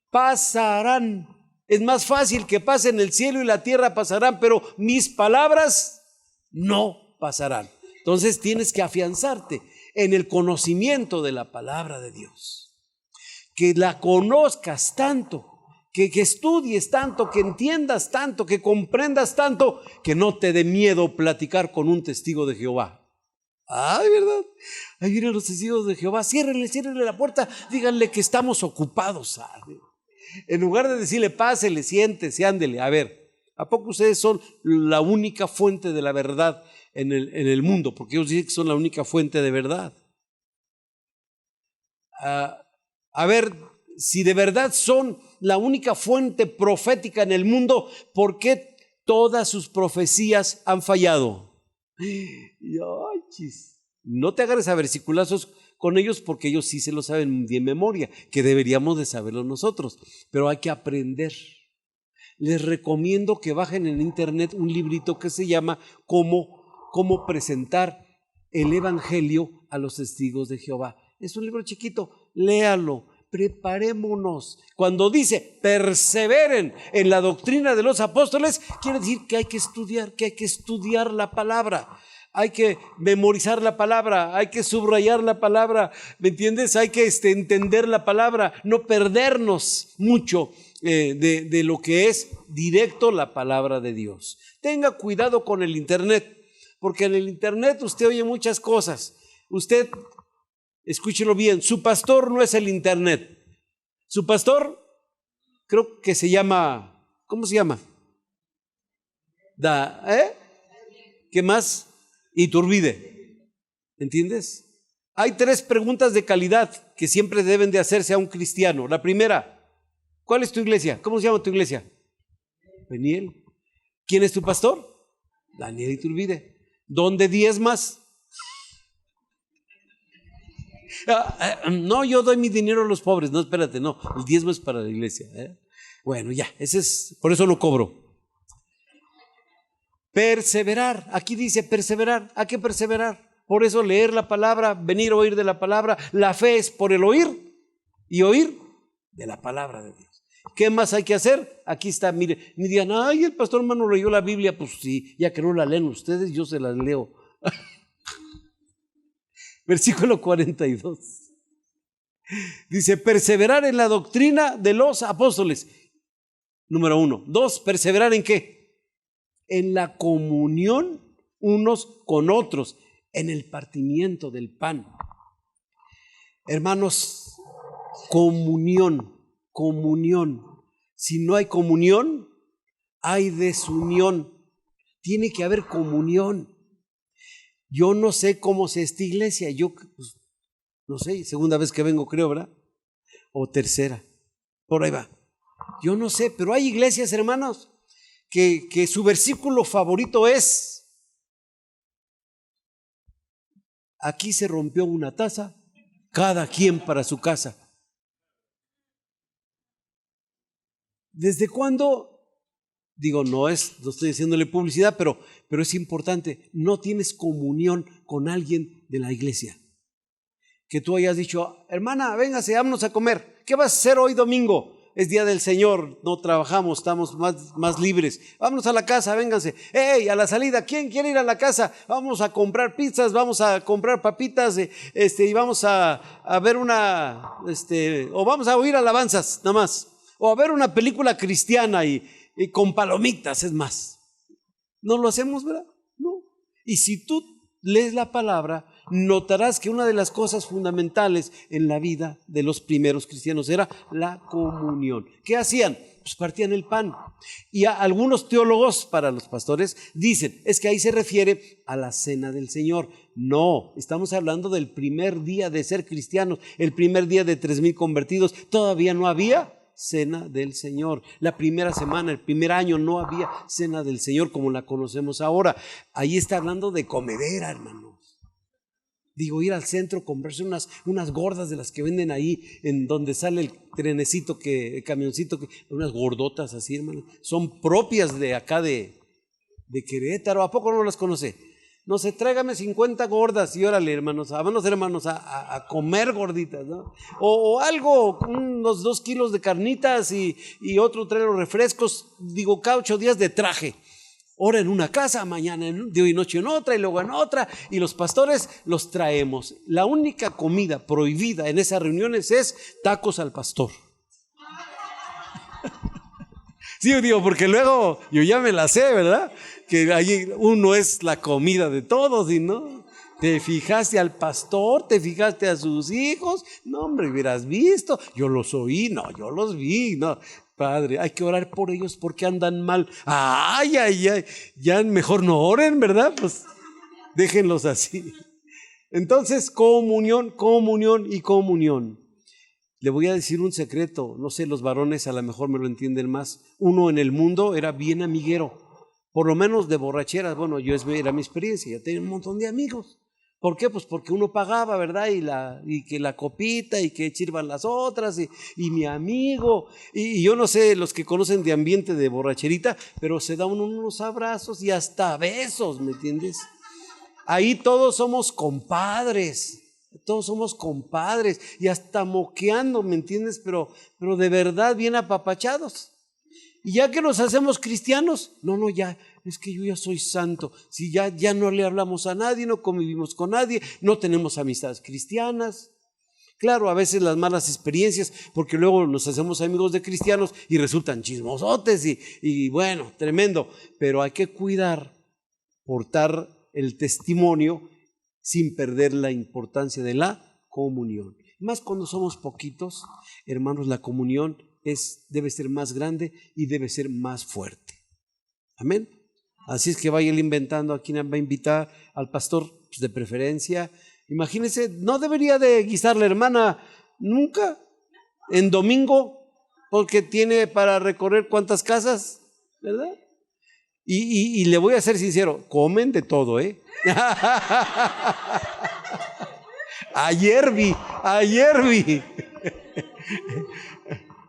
pasarán. Es más fácil que pasen el cielo y la tierra pasarán, pero mis palabras no pasarán. Entonces tienes que afianzarte en el conocimiento de la palabra de Dios. Que la conozcas tanto, que estudies tanto, que entiendas tanto, que comprendas tanto, que no te dé miedo platicar con un testigo de Jehová. Ay, ¿verdad? Ahí vienen los testigos de Jehová. Ciérrenle la puerta, díganle que estamos ocupados. En lugar de decirle, pásele, siéntese, ándele. A ver, ¿a poco ustedes son la única fuente de la verdad en el mundo? Porque ellos dicen que son la única fuente de verdad. A ver, si de verdad son la única fuente profética en el mundo, ¿por qué todas sus profecías han fallado? No te agarres a versiculazos con ellos, porque ellos sí se lo saben de memoria, que deberíamos de saberlo nosotros, pero hay que aprender. Les recomiendo que bajen en internet un librito que se llama Cómo presentar el Evangelio a los testigos de Jehová. Es un libro chiquito, léalo, preparémonos. Cuando dice perseveren en la doctrina de los apóstoles, quiere decir que hay que estudiar la palabra. Hay que memorizar la palabra, hay que subrayar la palabra, ¿me entiendes? Hay que entender la palabra, no perdernos mucho de lo que es directo la palabra de Dios. Tenga cuidado con el internet, porque en el internet usted oye muchas cosas. Usted, escúchelo bien, su pastor no es el internet. Su pastor, creo que se llama, ¿cómo se llama? ¿Qué más? Iturbide. ¿Entiendes? Hay 3 preguntas de calidad que siempre deben de hacerse a un cristiano. La primera, ¿cuál es tu iglesia? ¿Cómo se llama tu iglesia? Peniel. ¿Quién es tu pastor? Daniel Iturbide. ¿Dónde diezmas? No, yo doy mi dinero a los pobres. No, espérate, no. El diezmo es para la iglesia. Bueno, ya, por eso lo cobro. Perseverar, aquí dice perseverar. ¿A qué perseverar? Por eso leer la palabra, venir a oír de la palabra. La fe es por el oír y oír de la palabra de Dios. ¿Qué más hay que hacer? Aquí está, mire, ni digan, ay, el pastor hermano leyó la Biblia. Pues sí, ya que no la leen ustedes, yo se las leo. Versículo 42. Dice, perseverar en la doctrina de los apóstoles. Número 1. 2, perseverar ¿en qué? En la comunión unos con otros, en el partimiento del pan. Hermanos, comunión. Si no hay comunión, hay desunión. Tiene que haber comunión. Yo no sé cómo es esta iglesia. Yo, pues, no sé, segunda vez que vengo, creo, ¿verdad? O tercera. Por ahí va. Yo no sé, pero hay iglesias, hermanos, que su versículo favorito es: aquí se rompió una taza, cada quien para su casa. ¿Desde cuándo? Digo, no estoy haciéndole publicidad, pero es importante. No tienes comunión con alguien de la iglesia. Que tú hayas dicho, hermana, véngase, vámonos a comer. ¿Qué vas a hacer hoy domingo? Es día del Señor, no trabajamos, estamos más libres. Vámonos a la casa, vénganse. ¡Ey! A la salida, ¿quién quiere ir a la casa? Vamos a comprar pizzas, vamos a comprar papitas, y vamos a ver o vamos a oír alabanzas, nada más. O a ver una película cristiana y con palomitas, es más. ¿No lo hacemos, verdad? No. Y si tú lees la palabra, notarás que una de las cosas fundamentales en la vida de los primeros cristianos era la comunión. ¿Qué hacían? Pues partían el pan. Y algunos teólogos, para los pastores, dicen, es que ahí se refiere a la cena del Señor. No, estamos hablando del primer día de ser cristianos, el primer día de 3,000 convertidos. Todavía no había cena del Señor. La primera semana, el primer año no había cena del Señor como la conocemos ahora. Ahí está hablando de comedera, hermanos. Digo, ir al centro, comprarse unas gordas de las que venden ahí, en donde sale el trenecito, el camioncito, unas gordotas así, hermano. Son propias de acá de Querétaro. ¿A poco no las conoce? No sé, tráigame 50 gordas y órale, hermanos, a comer gorditas, ¿no? O algo, unos 2 kilos de carnitas y otro trae los refrescos. Digo, cada 8 días de traje. Ahora en una casa, mañana de hoy noche en otra y luego en otra, y los pastores los traemos. La única comida prohibida en esas reuniones es tacos al pastor. Sí, digo, porque luego yo ya me la sé, ¿verdad? Que allí uno es la comida de todos y no. ¿Te fijaste al pastor? ¿Te fijaste a sus hijos? No, hombre, hubieras visto. Yo los oí, no, yo los vi, no. Padre, hay que orar por ellos porque andan mal. Ay, ya mejor no oren, ¿verdad? Pues déjenlos así. Entonces, comunión y comunión. Le voy a decir un secreto, no sé, los varones a lo mejor me lo entienden más. Uno en el mundo era bien amiguero, por lo menos de borracheras. Bueno, era mi experiencia, yo tenía un montón de amigos. ¿Por qué? Pues porque uno pagaba, ¿verdad? Y que la copita y que sirvan las otras y mi amigo. Y yo no sé, los que conocen de ambiente de borracherita, pero se da unos abrazos y hasta besos, ¿me entiendes? Ahí todos somos compadres y hasta moqueando, ¿me entiendes? Pero de verdad bien apapachados. Y ya que nos hacemos cristianos, no, ya, es que yo ya soy santo. Si ya no le hablamos a nadie, no convivimos con nadie, no tenemos amistades cristianas. Claro, a veces las malas experiencias, porque luego nos hacemos amigos de cristianos y resultan chismosotes y bueno, tremendo. Pero hay que portar el testimonio sin perder la importancia de la comunión. Más cuando somos poquitos, hermanos, la comunión debe ser más grande y debe ser más fuerte. Amén. Así es que vaya inventando a quién va a invitar, al pastor pues de preferencia. Imagínense, no debería de guisar la hermana nunca en domingo porque tiene para recorrer cuántas casas, ¿verdad? Y le voy a ser sincero, comen de todo, ¿eh? Ayer vi.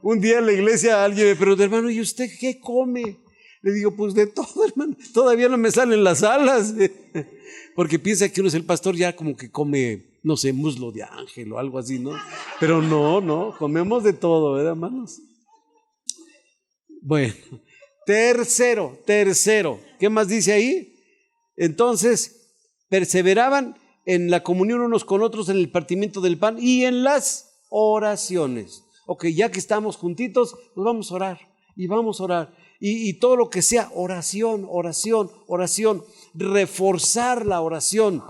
Un día en la iglesia alguien me preguntó, hermano, ¿y usted qué come? Le digo, pues de todo, hermano, todavía no me salen las alas. Porque piensa que uno es el pastor, ya como que come, no sé, muslo de ángel o algo así, ¿no? Pero no, comemos de todo, ¿verdad, hermanos? Bueno, tercero, ¿qué más dice ahí? Entonces, perseveraban en la comunión unos con otros, en el partimiento del pan y en las oraciones. Ok, ya que estamos juntitos, pues vamos a orar y vamos a orar. Y todo lo que sea oración, reforzar la oración,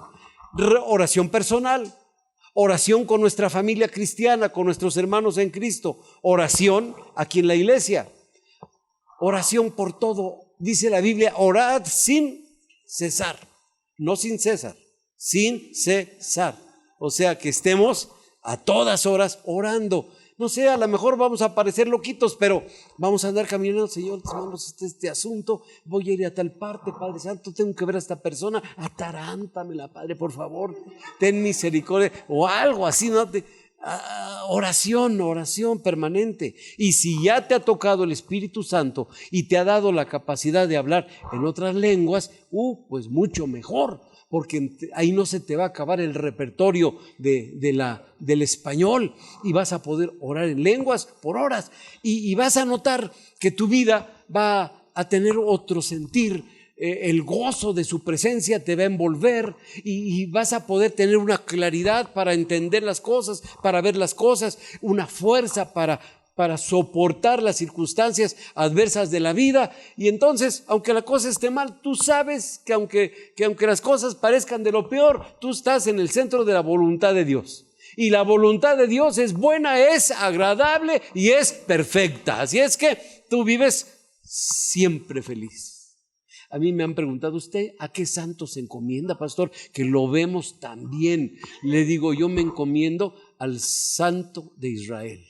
oración personal, oración con nuestra familia cristiana, con nuestros hermanos en Cristo, oración aquí en la iglesia, oración por todo. Dice la Biblia, orad sin cesar, no sin César, sin cesar. O sea que estemos a todas horas orando. No sé, a lo mejor vamos a parecer loquitos, pero vamos a andar caminando, Señor, hermanos, este asunto, voy a ir a tal parte, Padre Santo, tengo que ver a esta persona, atarántamela, Padre, por favor, ten misericordia, o algo así, ¿no? Oración permanente. Y si ya te ha tocado el Espíritu Santo y te ha dado la capacidad de hablar en otras lenguas, pues mucho mejor, porque ahí no se te va a acabar el repertorio del español y vas a poder orar en lenguas por horas y vas a notar que tu vida va a tener otro sentir. El gozo de su presencia te va a envolver y vas a poder tener una claridad para entender las cosas, para ver las cosas, una fuerza para soportar las circunstancias adversas de la vida. Y entonces, aunque la cosa esté mal, tú sabes que aunque las cosas parezcan de lo peor, tú estás en el centro de la voluntad de Dios. Y la voluntad de Dios es buena, es agradable y es perfecta. Así es que tú vives siempre feliz. A mí me han preguntado, ¿usted a qué santo se encomienda, pastor? Que lo vemos tan bien. Le digo, yo me encomiendo al Santo de Israel,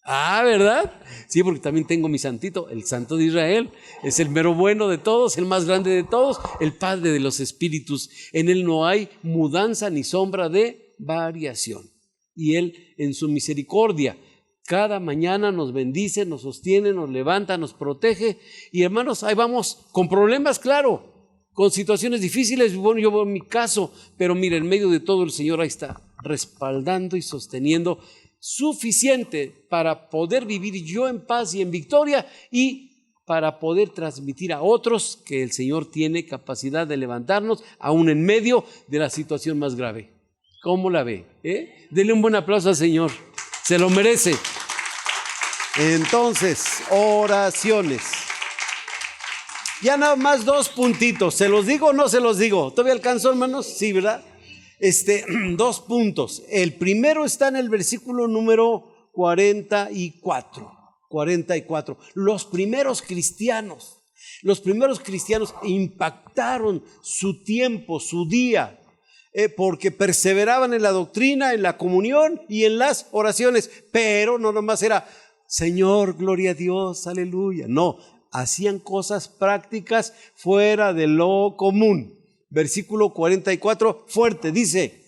Ah, ¿verdad? Sí, porque también tengo mi santito, el Santo de Israel. Es el mero bueno de todos, el más grande de todos, el Padre de los espíritus. En Él no hay mudanza ni sombra de variación. Y Él, en su misericordia, cada mañana nos bendice, nos sostiene, nos levanta, nos protege. Y hermanos, ahí vamos, con problemas, claro, con situaciones difíciles. Bueno, yo veo mi caso, pero mira, en medio de todo el Señor ahí está, respaldando y sosteniendo, suficiente para poder vivir yo en paz y en victoria, y para poder transmitir a otros que el Señor tiene capacidad de levantarnos aún en medio de la situación más grave. ¿Cómo la ve? Denle un buen aplauso al Señor, se lo merece. Entonces, oraciones. Ya nada más 2 puntitos, ¿se los digo o no se los digo? ¿Todavía alcanzó, hermanos? Sí, ¿verdad? 2 puntos. El primero está en el versículo número 44. Los primeros cristianos impactaron su tiempo, su día, porque perseveraban en la doctrina, en la comunión y en las oraciones. Pero no nomás era, Señor, gloria a Dios, aleluya. No, hacían cosas prácticas fuera de lo común. Versículo 44, fuerte, dice: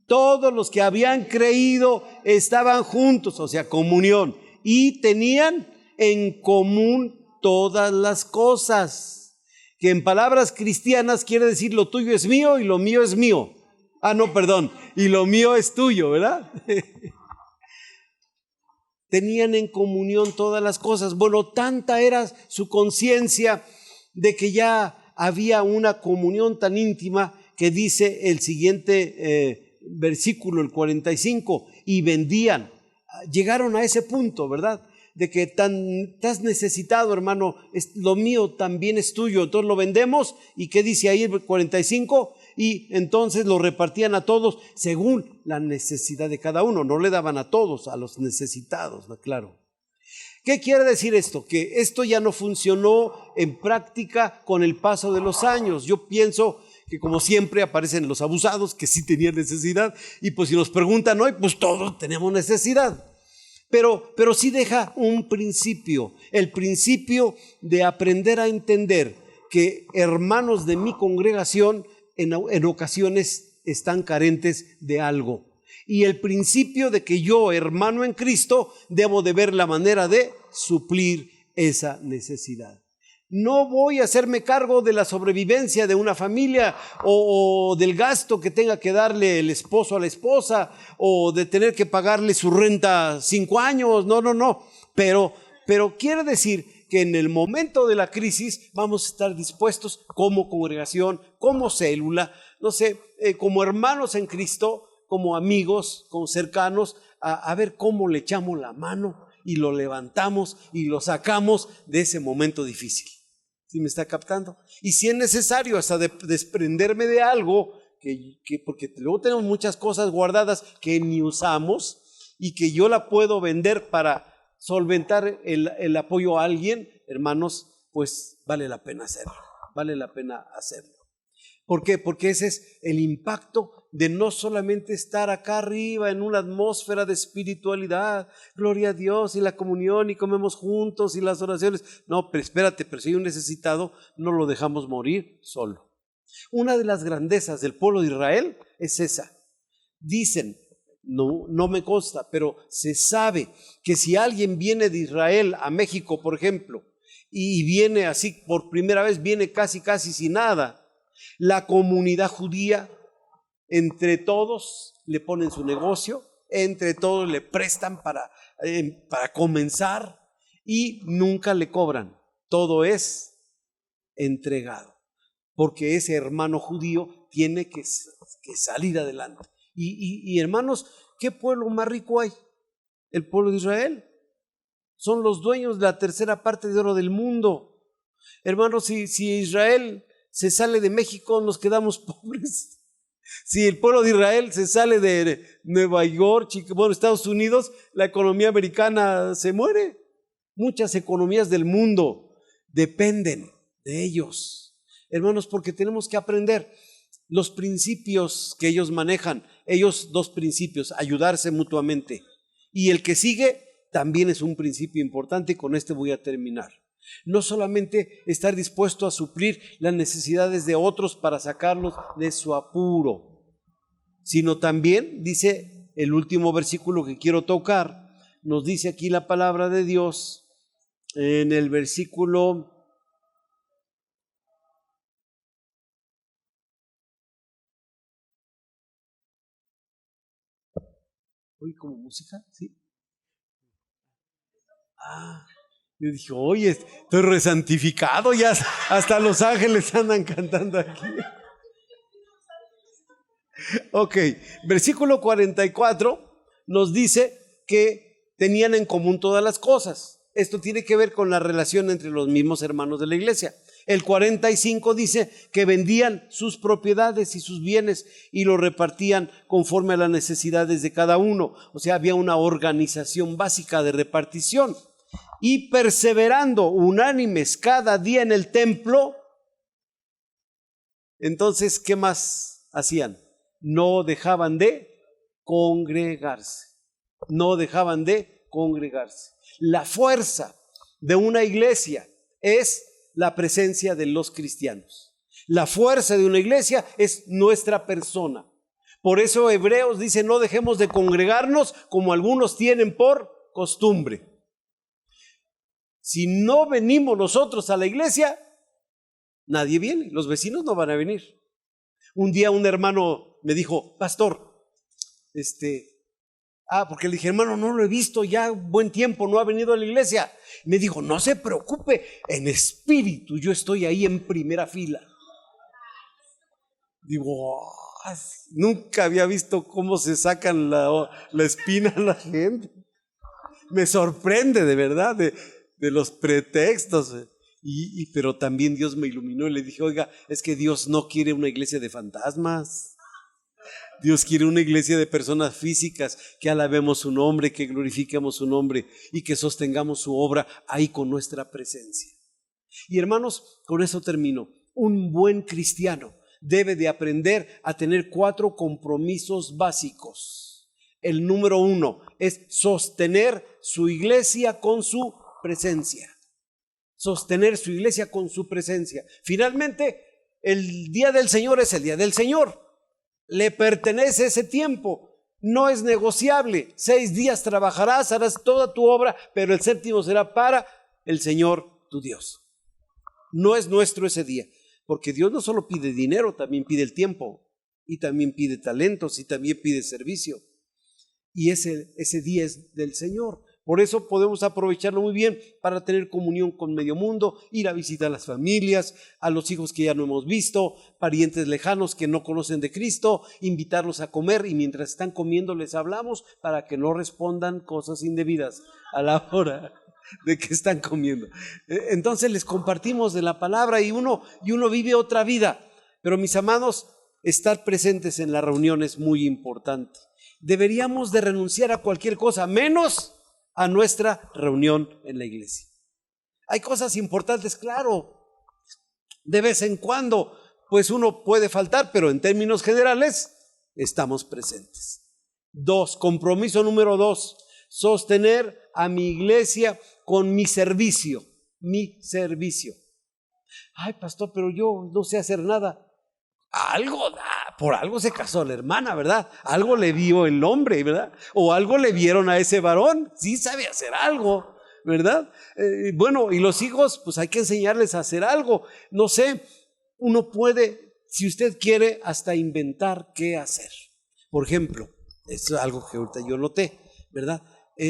todos los que habían creído estaban juntos, o sea, comunión, y tenían en común todas las cosas, que en palabras cristianas quiere decir lo tuyo es mío y lo mío es mío. Y lo mío es tuyo, ¿verdad? Tenían en comunión todas las cosas. Bueno, tanta era su conciencia de que ya había una comunión tan íntima que dice el siguiente versículo, el 45, y vendían. Llegaron a ese punto, ¿verdad? De que estás necesitado, hermano, lo mío también es tuyo, entonces lo vendemos. ¿Y qué dice ahí el 45? Y entonces lo repartían a todos según la necesidad de cada uno. No le daban a todos, a los necesitados, ¿no? Claro. ¿Qué quiere decir esto? Que esto ya no funcionó en práctica con el paso de los años. Yo pienso que, como siempre, aparecen los abusados que sí tenían necesidad, y pues si nos preguntan hoy, pues todos tenemos necesidad. Pero sí deja un principio, el principio de aprender a entender que hermanos de mi congregación en ocasiones están carentes de algo. Y el principio de que yo, hermano en Cristo, debo de ver la manera de suplir esa necesidad. No voy a hacerme cargo de la sobrevivencia de una familia, o del gasto que tenga que darle el esposo a la esposa, o de tener que pagarle su renta 5 años. No. Pero quiere decir que en el momento de la crisis vamos a estar dispuestos como congregación, como célula, no sé, como hermanos en Cristo, como amigos, como cercanos, a ver cómo le echamos la mano y lo levantamos y lo sacamos de ese momento difícil. ¿Sí me está captando? Y si es necesario hasta desprenderme de algo, porque luego tenemos muchas cosas guardadas que ni usamos y que yo la puedo vender para solventar el apoyo a alguien, hermanos, pues vale la pena hacerlo. ¿Por qué? Porque ese es el impacto de no solamente estar acá arriba en una atmósfera de espiritualidad, gloria a Dios y la comunión y comemos juntos y las oraciones. No, pero espérate, pero si hay un necesitado, no lo dejamos morir solo. Una de las grandezas del pueblo de Israel es esa. Dicen, no me consta, pero se sabe que si alguien viene de Israel a México, por ejemplo, y viene así por primera vez, viene casi sin nada, la comunidad judía, entre todos le ponen su negocio, entre todos le prestan para comenzar, y nunca le cobran. Todo es entregado, porque ese hermano judío tiene que salir adelante. Y hermanos, ¿qué pueblo más rico hay? El pueblo de Israel. Son los dueños de la 3/4 parte de oro del mundo. Hermanos, si Israel se sale de México, nos quedamos pobres. Si el pueblo de Israel se sale de Nueva York, Estados Unidos, la economía americana se muere. Muchas economías del mundo dependen de ellos. Hermanos, porque tenemos que aprender los principios que ellos manejan. Ellos 2 principios: ayudarse mutuamente. Y el que sigue, también es un principio importante y con este voy a terminar. No solamente estar dispuesto a suplir las necesidades de otros para sacarlos de su apuro, sino también, dice el último versículo que quiero tocar, nos dice aquí la palabra de Dios en el versículo 'Oye, como música?' ¿Sí? Yo dije, oye, estoy resantificado, ya hasta los ángeles andan cantando aquí. Ok, versículo 44 nos dice que tenían en común todas las cosas. Esto tiene que ver con la relación entre los mismos hermanos de la iglesia. El 45 dice que vendían sus propiedades y sus bienes y lo repartían conforme a las necesidades de cada uno. O sea, había una organización básica de repartición. Y perseverando unánimes cada día en el templo, entonces, ¿qué más hacían? No dejaban de congregarse. No dejaban de congregarse. La fuerza de una iglesia es la presencia de los cristianos. La fuerza de una iglesia es nuestra persona. Por eso Hebreos dice, no dejemos de congregarnos como algunos tienen por costumbre. Si no venimos nosotros a la iglesia, nadie viene, los vecinos no van a venir. Un día un hermano me dijo, pastor, porque le dije, hermano, no lo he visto ya buen tiempo, no ha venido a la iglesia. Me dijo, no se preocupe, en espíritu yo estoy ahí en primera fila. Digo, nunca había visto cómo se sacan la espina a la gente. Me sorprende de verdad de los pretextos. Pero también Dios me iluminó y le dije, oiga, es que Dios no quiere una iglesia de fantasmas. Dios quiere una iglesia de personas físicas, que alabemos su nombre, que glorifiquemos su nombre y que sostengamos su obra ahí con nuestra presencia. Y hermanos, con eso termino. Un buen cristiano debe de aprender a tener 4 compromisos básicos. El número 1 es sostener su iglesia con su presencia. Sostener su iglesia con su presencia. Finalmente, el día del Señor es el día del Señor. Le pertenece ese tiempo, no es negociable. 6 días trabajarás, harás toda tu obra, pero el 7º será para el Señor tu Dios. No es nuestro ese día, porque Dios no solo pide dinero, también pide el tiempo, y también pide talentos, y también pide servicio. Y ese día es del Señor. Por eso podemos aprovecharlo muy bien para tener comunión con medio mundo, ir a visitar a las familias, a los hijos que ya no hemos visto, parientes lejanos que no conocen de Cristo, invitarlos a comer y mientras están comiendo les hablamos para que no respondan cosas indebidas a la hora de que están comiendo. Entonces les compartimos de la palabra y uno vive otra vida. Pero mis amados, estar presentes en la reunión es muy importante. Deberíamos de renunciar a cualquier cosa, menos a nuestra reunión en la iglesia. Hay cosas importantes, claro, de vez en cuando, pues uno puede faltar, pero en términos generales, estamos presentes. 2, compromiso número 2, sostener a mi iglesia con mi servicio. Mi servicio. Ay, pastor, pero yo no sé hacer nada. Algo da, por algo se casó la hermana, ¿verdad? Algo le dio el hombre, ¿verdad? O algo le vieron a ese varón, sí sabe hacer algo, ¿verdad? Bueno, y los hijos, pues hay que enseñarles a hacer algo. No sé, uno puede, si usted quiere, hasta inventar qué hacer. Por ejemplo, esto es algo que ahorita yo noté, ¿verdad?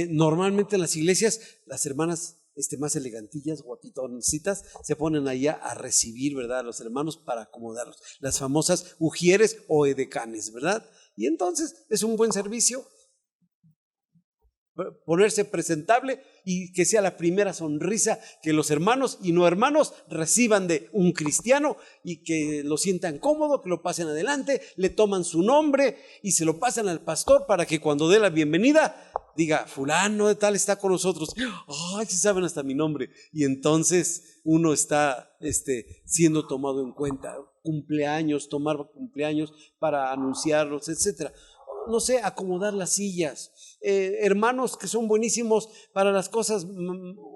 Normalmente en las iglesias, las hermanas más elegantillas, guapitoncitas, se ponen allá a recibir, ¿verdad?, a los hermanos para acomodarlos. Las famosas ujieres o edecanes, ¿verdad? Y entonces es un buen servicio ponerse presentable y que sea la primera sonrisa que los hermanos y no hermanos reciban de un cristiano y que lo sientan cómodo, que lo pasen adelante, le toman su nombre y se lo pasan al pastor para que cuando dé la bienvenida diga, fulano de tal está con nosotros. Ay, sí saben hasta mi nombre. Y entonces uno está siendo tomado en cuenta. Cumpleaños, tomar cumpleaños para anunciarlos, etcétera. no sé, acomodar las sillas. Hermanos que son buenísimos para las cosas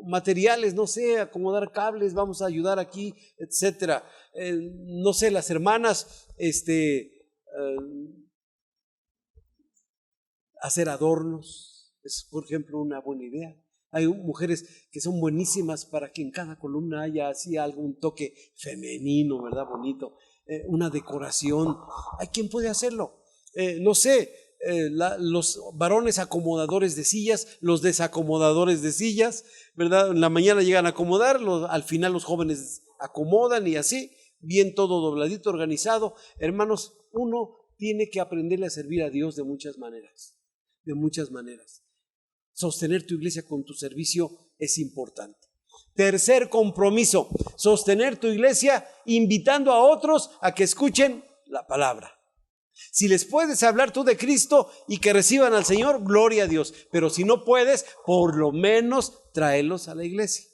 materiales, no sé, acomodar cables, vamos a ayudar aquí, etcétera. No sé, las hermanas, hacer adornos, es por ejemplo una buena idea. Hay mujeres que son buenísimas para que en cada columna haya así algún toque femenino, ¿verdad? Bonito, una decoración. ¿Hay quien puede hacerlo? No sé, los varones acomodadores de sillas, los desacomodadores de sillas, ¿verdad? En la mañana llegan a acomodar, al final los jóvenes acomodan y así, bien todo dobladito, organizado. Hermanos, uno tiene que aprenderle a servir a Dios de muchas maneras, de muchas maneras. Sostener tu iglesia con tu servicio es importante. Tercer compromiso, sostener tu iglesia invitando a otros a que escuchen la palabra. Si les puedes hablar tú de Cristo y que reciban al Señor, gloria a Dios. Pero si no puedes, por lo menos tráelos a la iglesia.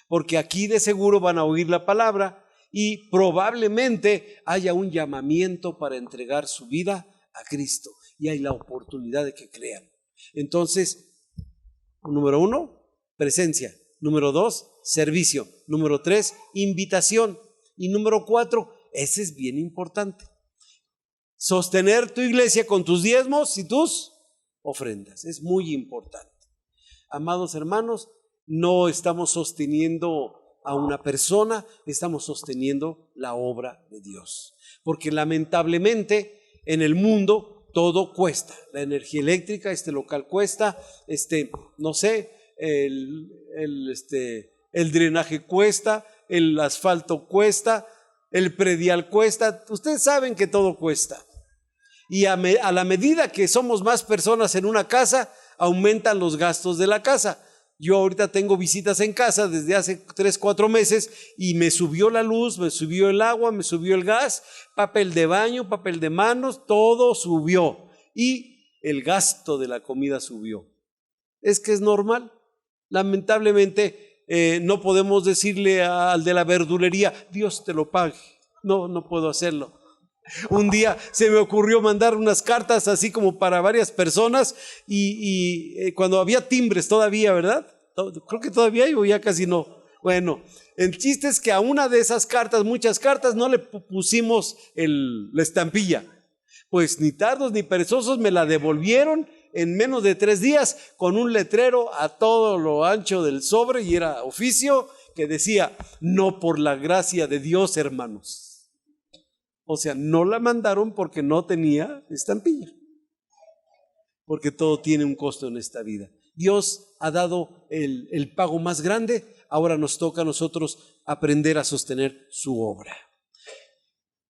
Porque aquí de seguro van a oír la palabra y probablemente haya un llamamiento para entregar su vida a Cristo. Y hay la oportunidad de que crean. Entonces, número 1, presencia. Número 2, servicio. Número 3, invitación. Y número 4, ese es bien importante. Sostener tu iglesia con tus diezmos y tus ofrendas. Es muy importante. Amados hermanos, no estamos sosteniendo a una persona, estamos sosteniendo la obra de Dios. Porque lamentablemente en el mundo todo cuesta. La energía eléctrica, este local cuesta, no sé, el drenaje cuesta, el asfalto cuesta, el predial cuesta. Ustedes saben que todo cuesta. Y a la medida que somos más personas en una casa, aumentan los gastos de la casa. Yo ahorita tengo visitas en casa desde hace 3-4 meses y me subió la luz, me subió el agua, me subió el gas, papel de baño, papel de manos, todo subió. Y el gasto de la comida subió. Es que es normal. Lamentablemente no podemos decirle al de la verdulería, Dios te lo pague. No puedo hacerlo. Un día se me ocurrió mandar unas cartas así como para varias personas y cuando había timbres todavía, ¿verdad? Creo que todavía hay o ya casi no. Bueno, el chiste es que a una de esas cartas, muchas cartas, no le pusimos la estampilla. Pues ni tardos ni perezosos me la devolvieron en menos de 3 días con un letrero a todo lo ancho del sobre y era oficio que decía, no por la gracia de Dios, hermanos. O sea, no la mandaron porque no tenía estampilla. Porque todo tiene un costo en esta vida. Dios ha dado el pago más grande. Ahora nos toca a nosotros aprender a sostener su obra.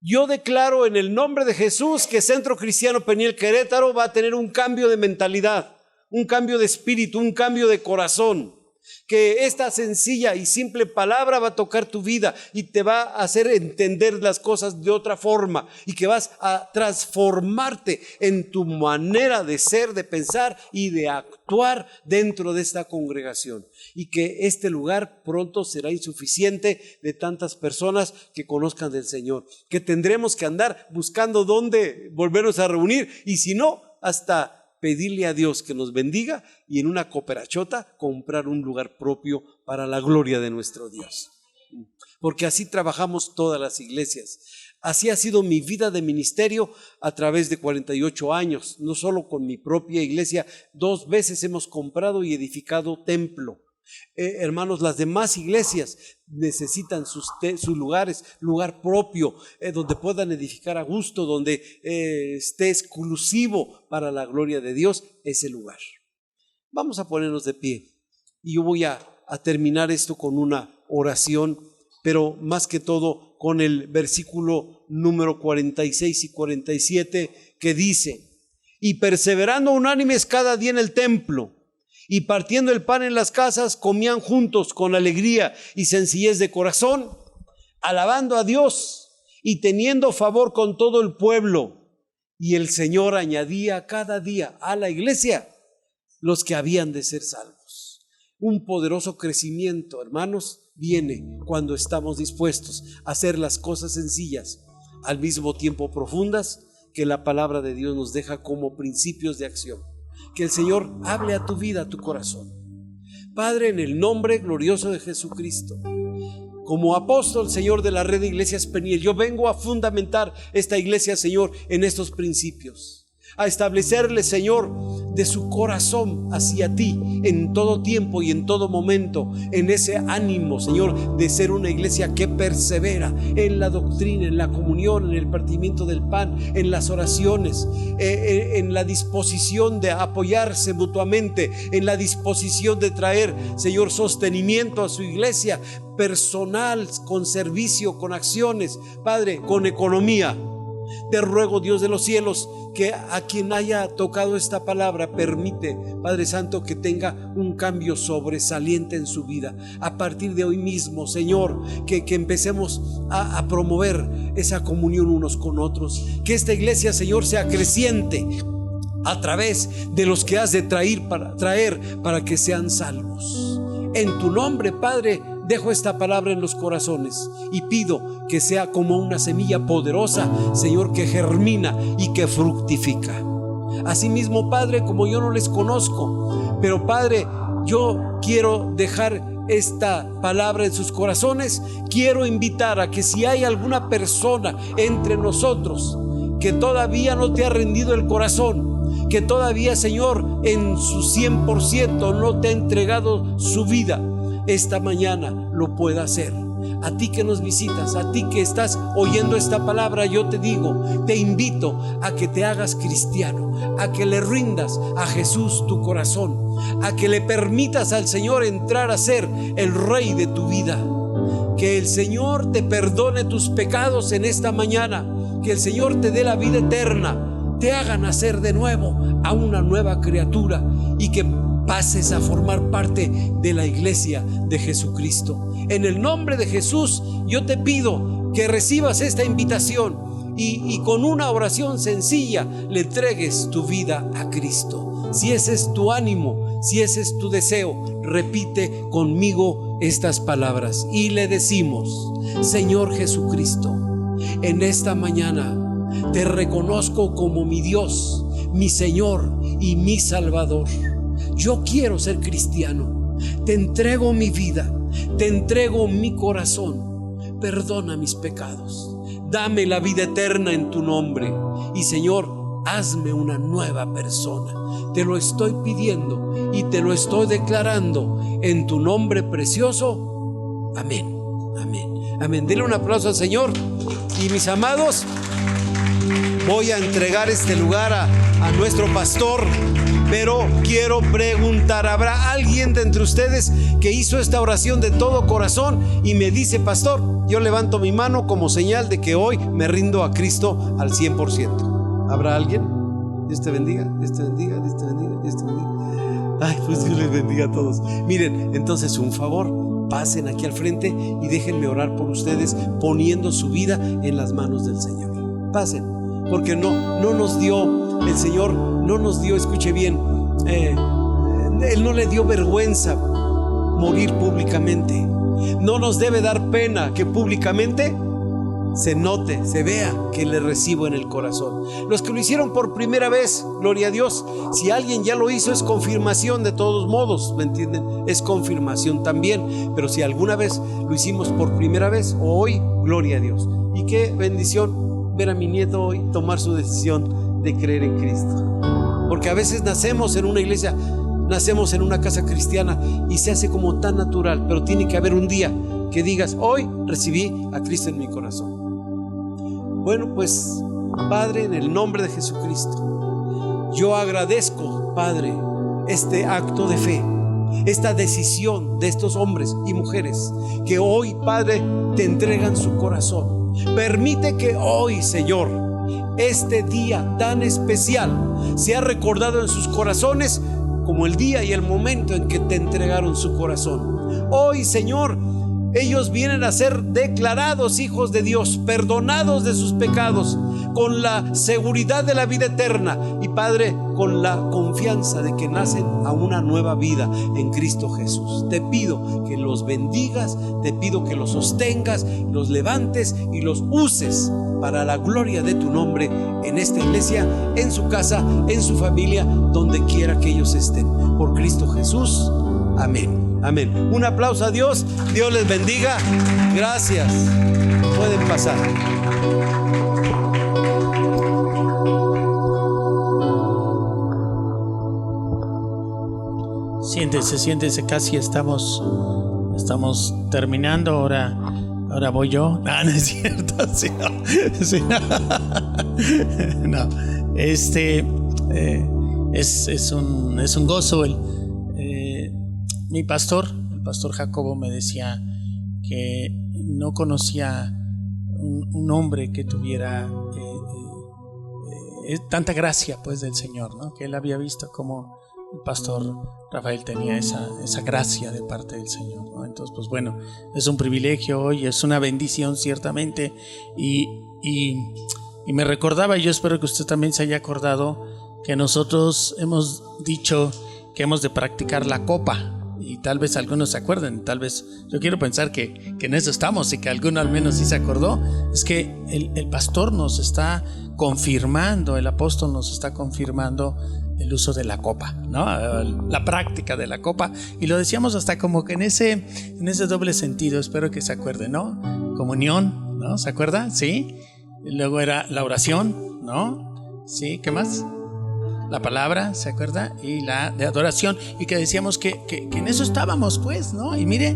Yo declaro en el nombre de Jesús que Centro Cristiano Peniel Querétaro va a tener un cambio de mentalidad, un cambio de espíritu, un cambio de corazón. Que esta sencilla y simple palabra va a tocar tu vida y te va a hacer entender las cosas de otra forma y que vas a transformarte en tu manera de ser, de pensar y de actuar dentro de esta congregación. Y que este lugar pronto será insuficiente de tantas personas que conozcan del Señor. Que tendremos que andar buscando dónde volvernos a reunir y si no, hasta pedirle a Dios que nos bendiga y en una cooperachota comprar un lugar propio para la gloria de nuestro Dios. Porque así trabajamos todas las iglesias. Así ha sido mi vida de ministerio a través de 48 años. No solo con mi propia iglesia, 2 veces hemos comprado y edificado templo. Hermanos, las demás iglesias necesitan sus lugares, lugar propio, donde puedan edificar a gusto, donde esté exclusivo para la gloria de Dios ese lugar. Vamos a ponernos de pie y yo voy a terminar esto con una oración, pero más que todo con el versículo número 46 y 47 que dice: y perseverando unánimes cada día en el templo y partiendo el pan en las casas, comían juntos con alegría y sencillez de corazón, alabando a Dios y teniendo favor con todo el pueblo. Y el Señor añadía cada día a la iglesia los que habían de ser salvos. Un poderoso crecimiento, hermanos, viene cuando estamos dispuestos a hacer las cosas sencillas, al mismo tiempo profundas que la palabra de Dios nos deja como principios de acción. Que el Señor hable a tu vida, a tu corazón. Padre, en el nombre glorioso de Jesucristo, como apóstol, Señor, de la red de iglesias Peniel, yo vengo a fundamentar esta iglesia, Señor, en estos principios, a establecerle, Señor, de su corazón hacia ti en todo tiempo y en todo momento, en ese ánimo, Señor, de ser una iglesia que persevera en la doctrina, en la comunión, en el partimiento del pan, en las oraciones, en la disposición de apoyarse mutuamente, en la disposición de traer, Señor, sostenimiento a su iglesia personal, con servicio, con acciones, Padre, con economía. Te ruego, Dios de los cielos, que a quien haya tocado esta palabra, permite, Padre Santo, que tenga un cambio sobresaliente en su vida. A partir de hoy mismo, Señor, que empecemos a promover esa comunión unos con otros. Que esta iglesia, Señor, sea creciente a través de los que has de traer para que sean salvos. En tu nombre, Padre, dejo esta palabra en los corazones y pido que sea como una semilla poderosa, Señor, que germina y que fructifica. Asimismo, Padre, como yo no les conozco, pero Padre, yo quiero dejar esta palabra en sus corazones. Quiero invitar a que si hay alguna persona entre nosotros que todavía no te ha rendido el corazón, que todavía, Señor, en su 100% no te ha entregado su vida, esta mañana lo pueda hacer. A ti que nos visitas, a ti que estás oyendo esta palabra, yo te digo, te invito a que te hagas cristiano, a que le rindas a Jesús tu corazón, a que le permitas al Señor entrar a ser el Rey de tu vida. Que el Señor te perdone tus pecados en esta mañana, que el Señor te dé la vida eterna, te haga nacer de nuevo a una nueva criatura y que pases a formar parte de la iglesia de Jesucristo. En el nombre de Jesús, yo te pido que recibas esta invitación y con una oración sencilla le entregues tu vida a Cristo. Si ese es tu ánimo, si ese es tu deseo, repite conmigo estas palabras y le decimos: Señor Jesucristo, en esta mañana te reconozco como mi Dios, mi Señor y mi Salvador. Yo quiero ser cristiano. Te entrego mi vida, te entrego mi corazón. Perdona mis pecados, dame la vida eterna en tu nombre y, Señor, hazme una nueva persona. Te lo estoy pidiendo y te lo estoy declarando en tu nombre precioso. Amén, amén, amén. Denle un aplauso al Señor. Y mis amados, voy a entregar este lugar a nuestro pastor, pero quiero preguntar: ¿habrá alguien de entre ustedes que hizo esta oración de todo corazón y me dice: pastor, yo levanto mi mano como señal de que hoy me rindo a Cristo al 100%? ¿Habrá alguien? Dios te bendiga, Dios te bendiga, Dios te bendiga, Dios te bendiga. Ay, pues Dios les bendiga a todos. Miren, entonces un favor, pasen aquí al frente y déjenme orar por ustedes, poniendo su vida en las manos del Señor. Pasen, porque no nos dio, el Señor no nos dio, escuche bien, Él no le dio vergüenza morir públicamente. No nos debe dar pena que públicamente se note, se vea que le recibo en el corazón. Los que lo hicieron por primera vez, gloria a Dios. Si alguien ya lo hizo, es confirmación de todos modos, ¿me entienden? Es confirmación también. Pero si alguna vez lo hicimos por primera vez o hoy, gloria a Dios. Y qué bendición ver a mi nieto hoy tomar su decisión de creer en Cristo. Porque a veces nacemos en una iglesia, nacemos en una casa cristiana y se hace como tan natural, pero tiene que haber un día que digas: hoy recibí a Cristo en mi corazón. Bueno, pues Padre, en el nombre de Jesucristo, yo agradezco, Padre, este acto de fe, esta decisión de estos hombres y mujeres que hoy, Padre, te entregan su corazón. Permite que hoy, Señor, este día tan especial sea recordado en sus corazones como el día y el momento en que te entregaron su corazón. Hoy, Señor, ellos vienen a ser declarados hijos de Dios, perdonados de sus pecados, con la seguridad de la vida eterna y, Padre, con la confianza de que nacen a una nueva vida en Cristo Jesús. Te pido que los bendigas, te pido que los sostengas, los levantes y los uses para la gloria de tu nombre en esta iglesia, en su casa, en su familia, donde quiera que ellos estén. Por Cristo Jesús. Amén. Amén. Un aplauso a Dios. Dios les bendiga. Gracias. Pueden pasar. Siéntese, casi estamos terminando. Ahora voy yo. No es cierto. Sí, no. No. Es un gozo. Mi pastor, el pastor Jacobo, me decía que no conocía un hombre que tuviera tanta gracia, pues, del Señor, ¿no? Que él había visto como el pastor Rafael tenía esa gracia de parte del Señor, ¿no? Entonces, pues bueno, es un privilegio hoy, es una bendición ciertamente, y me recordaba, y yo espero que usted también se haya acordado, que nosotros hemos dicho que hemos de practicar la copa. Y tal vez algunos se acuerden, tal vez yo quiero pensar que en eso estamos y que alguno al menos sí se acordó. Es que el pastor nos está confirmando, el apóstol nos está confirmando el uso de la copa, ¿no? La práctica de la copa. Y lo decíamos hasta como que en ese doble sentido, espero que se acuerden, ¿no? Comunión, ¿no? ¿Se acuerda? Sí. Y luego era la oración, ¿no? Sí, ¿qué más? La palabra, ¿se acuerda? Y la de adoración. Y que decíamos que en eso estábamos, pues, ¿no? Y mire,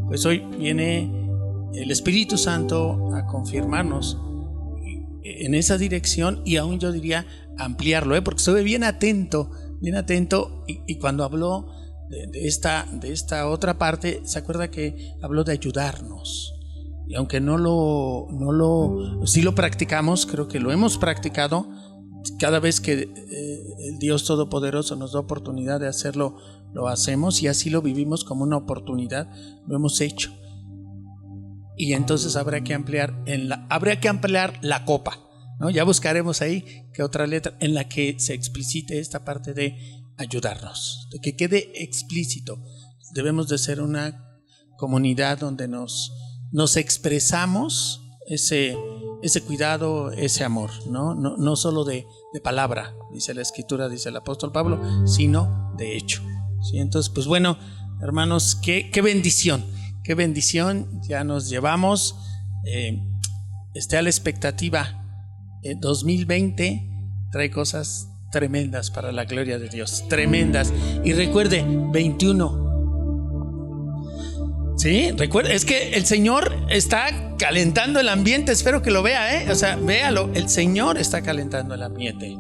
pues hoy viene el Espíritu Santo a confirmarnos en esa dirección, y aún yo diría ampliarlo, porque estuve bien atento, y cuando habló de esta otra parte, ¿se acuerda que habló de ayudarnos? Y aunque sí lo practicamos, creo que lo hemos practicado. Cada vez que el Dios Todopoderoso nos da oportunidad de hacerlo, lo hacemos, y así lo vivimos como una oportunidad, lo hemos hecho. Y entonces habría que ampliar la copa, ¿no? Ya buscaremos ahí que otra letra en la que se explicite esta parte de ayudarnos, de que quede explícito. Debemos de ser una comunidad donde nos expresamos ese cuidado, ese amor, no solo de palabra, dice la Escritura, dice el apóstol Pablo, sino de hecho, ¿sí? Entonces, pues bueno, hermanos, qué bendición, ya nos llevamos, esté a la expectativa. 2020 trae cosas tremendas para la gloria de Dios, tremendas. Y recuerde, 21. Sí, recuerda, es que el Señor está calentando el ambiente. Espero que lo vea, o sea, véalo, el Señor está calentando el ambiente.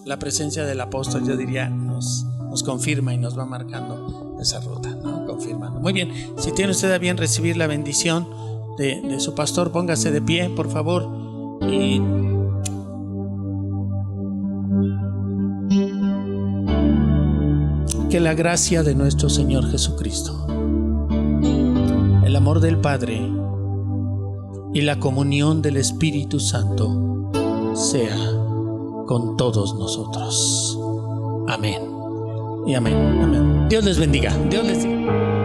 La presencia del apóstol, yo diría, nos confirma y nos va marcando esa ruta, ¿no? Confirmando. Muy bien, si tiene usted a bien recibir la bendición de su pastor, póngase de pie, por favor. Y que la gracia de nuestro Señor Jesucristo, el amor del Padre y la comunión del Espíritu Santo sea con todos nosotros. Amén y amén. Amén. Dios les bendiga. Dios les bendiga.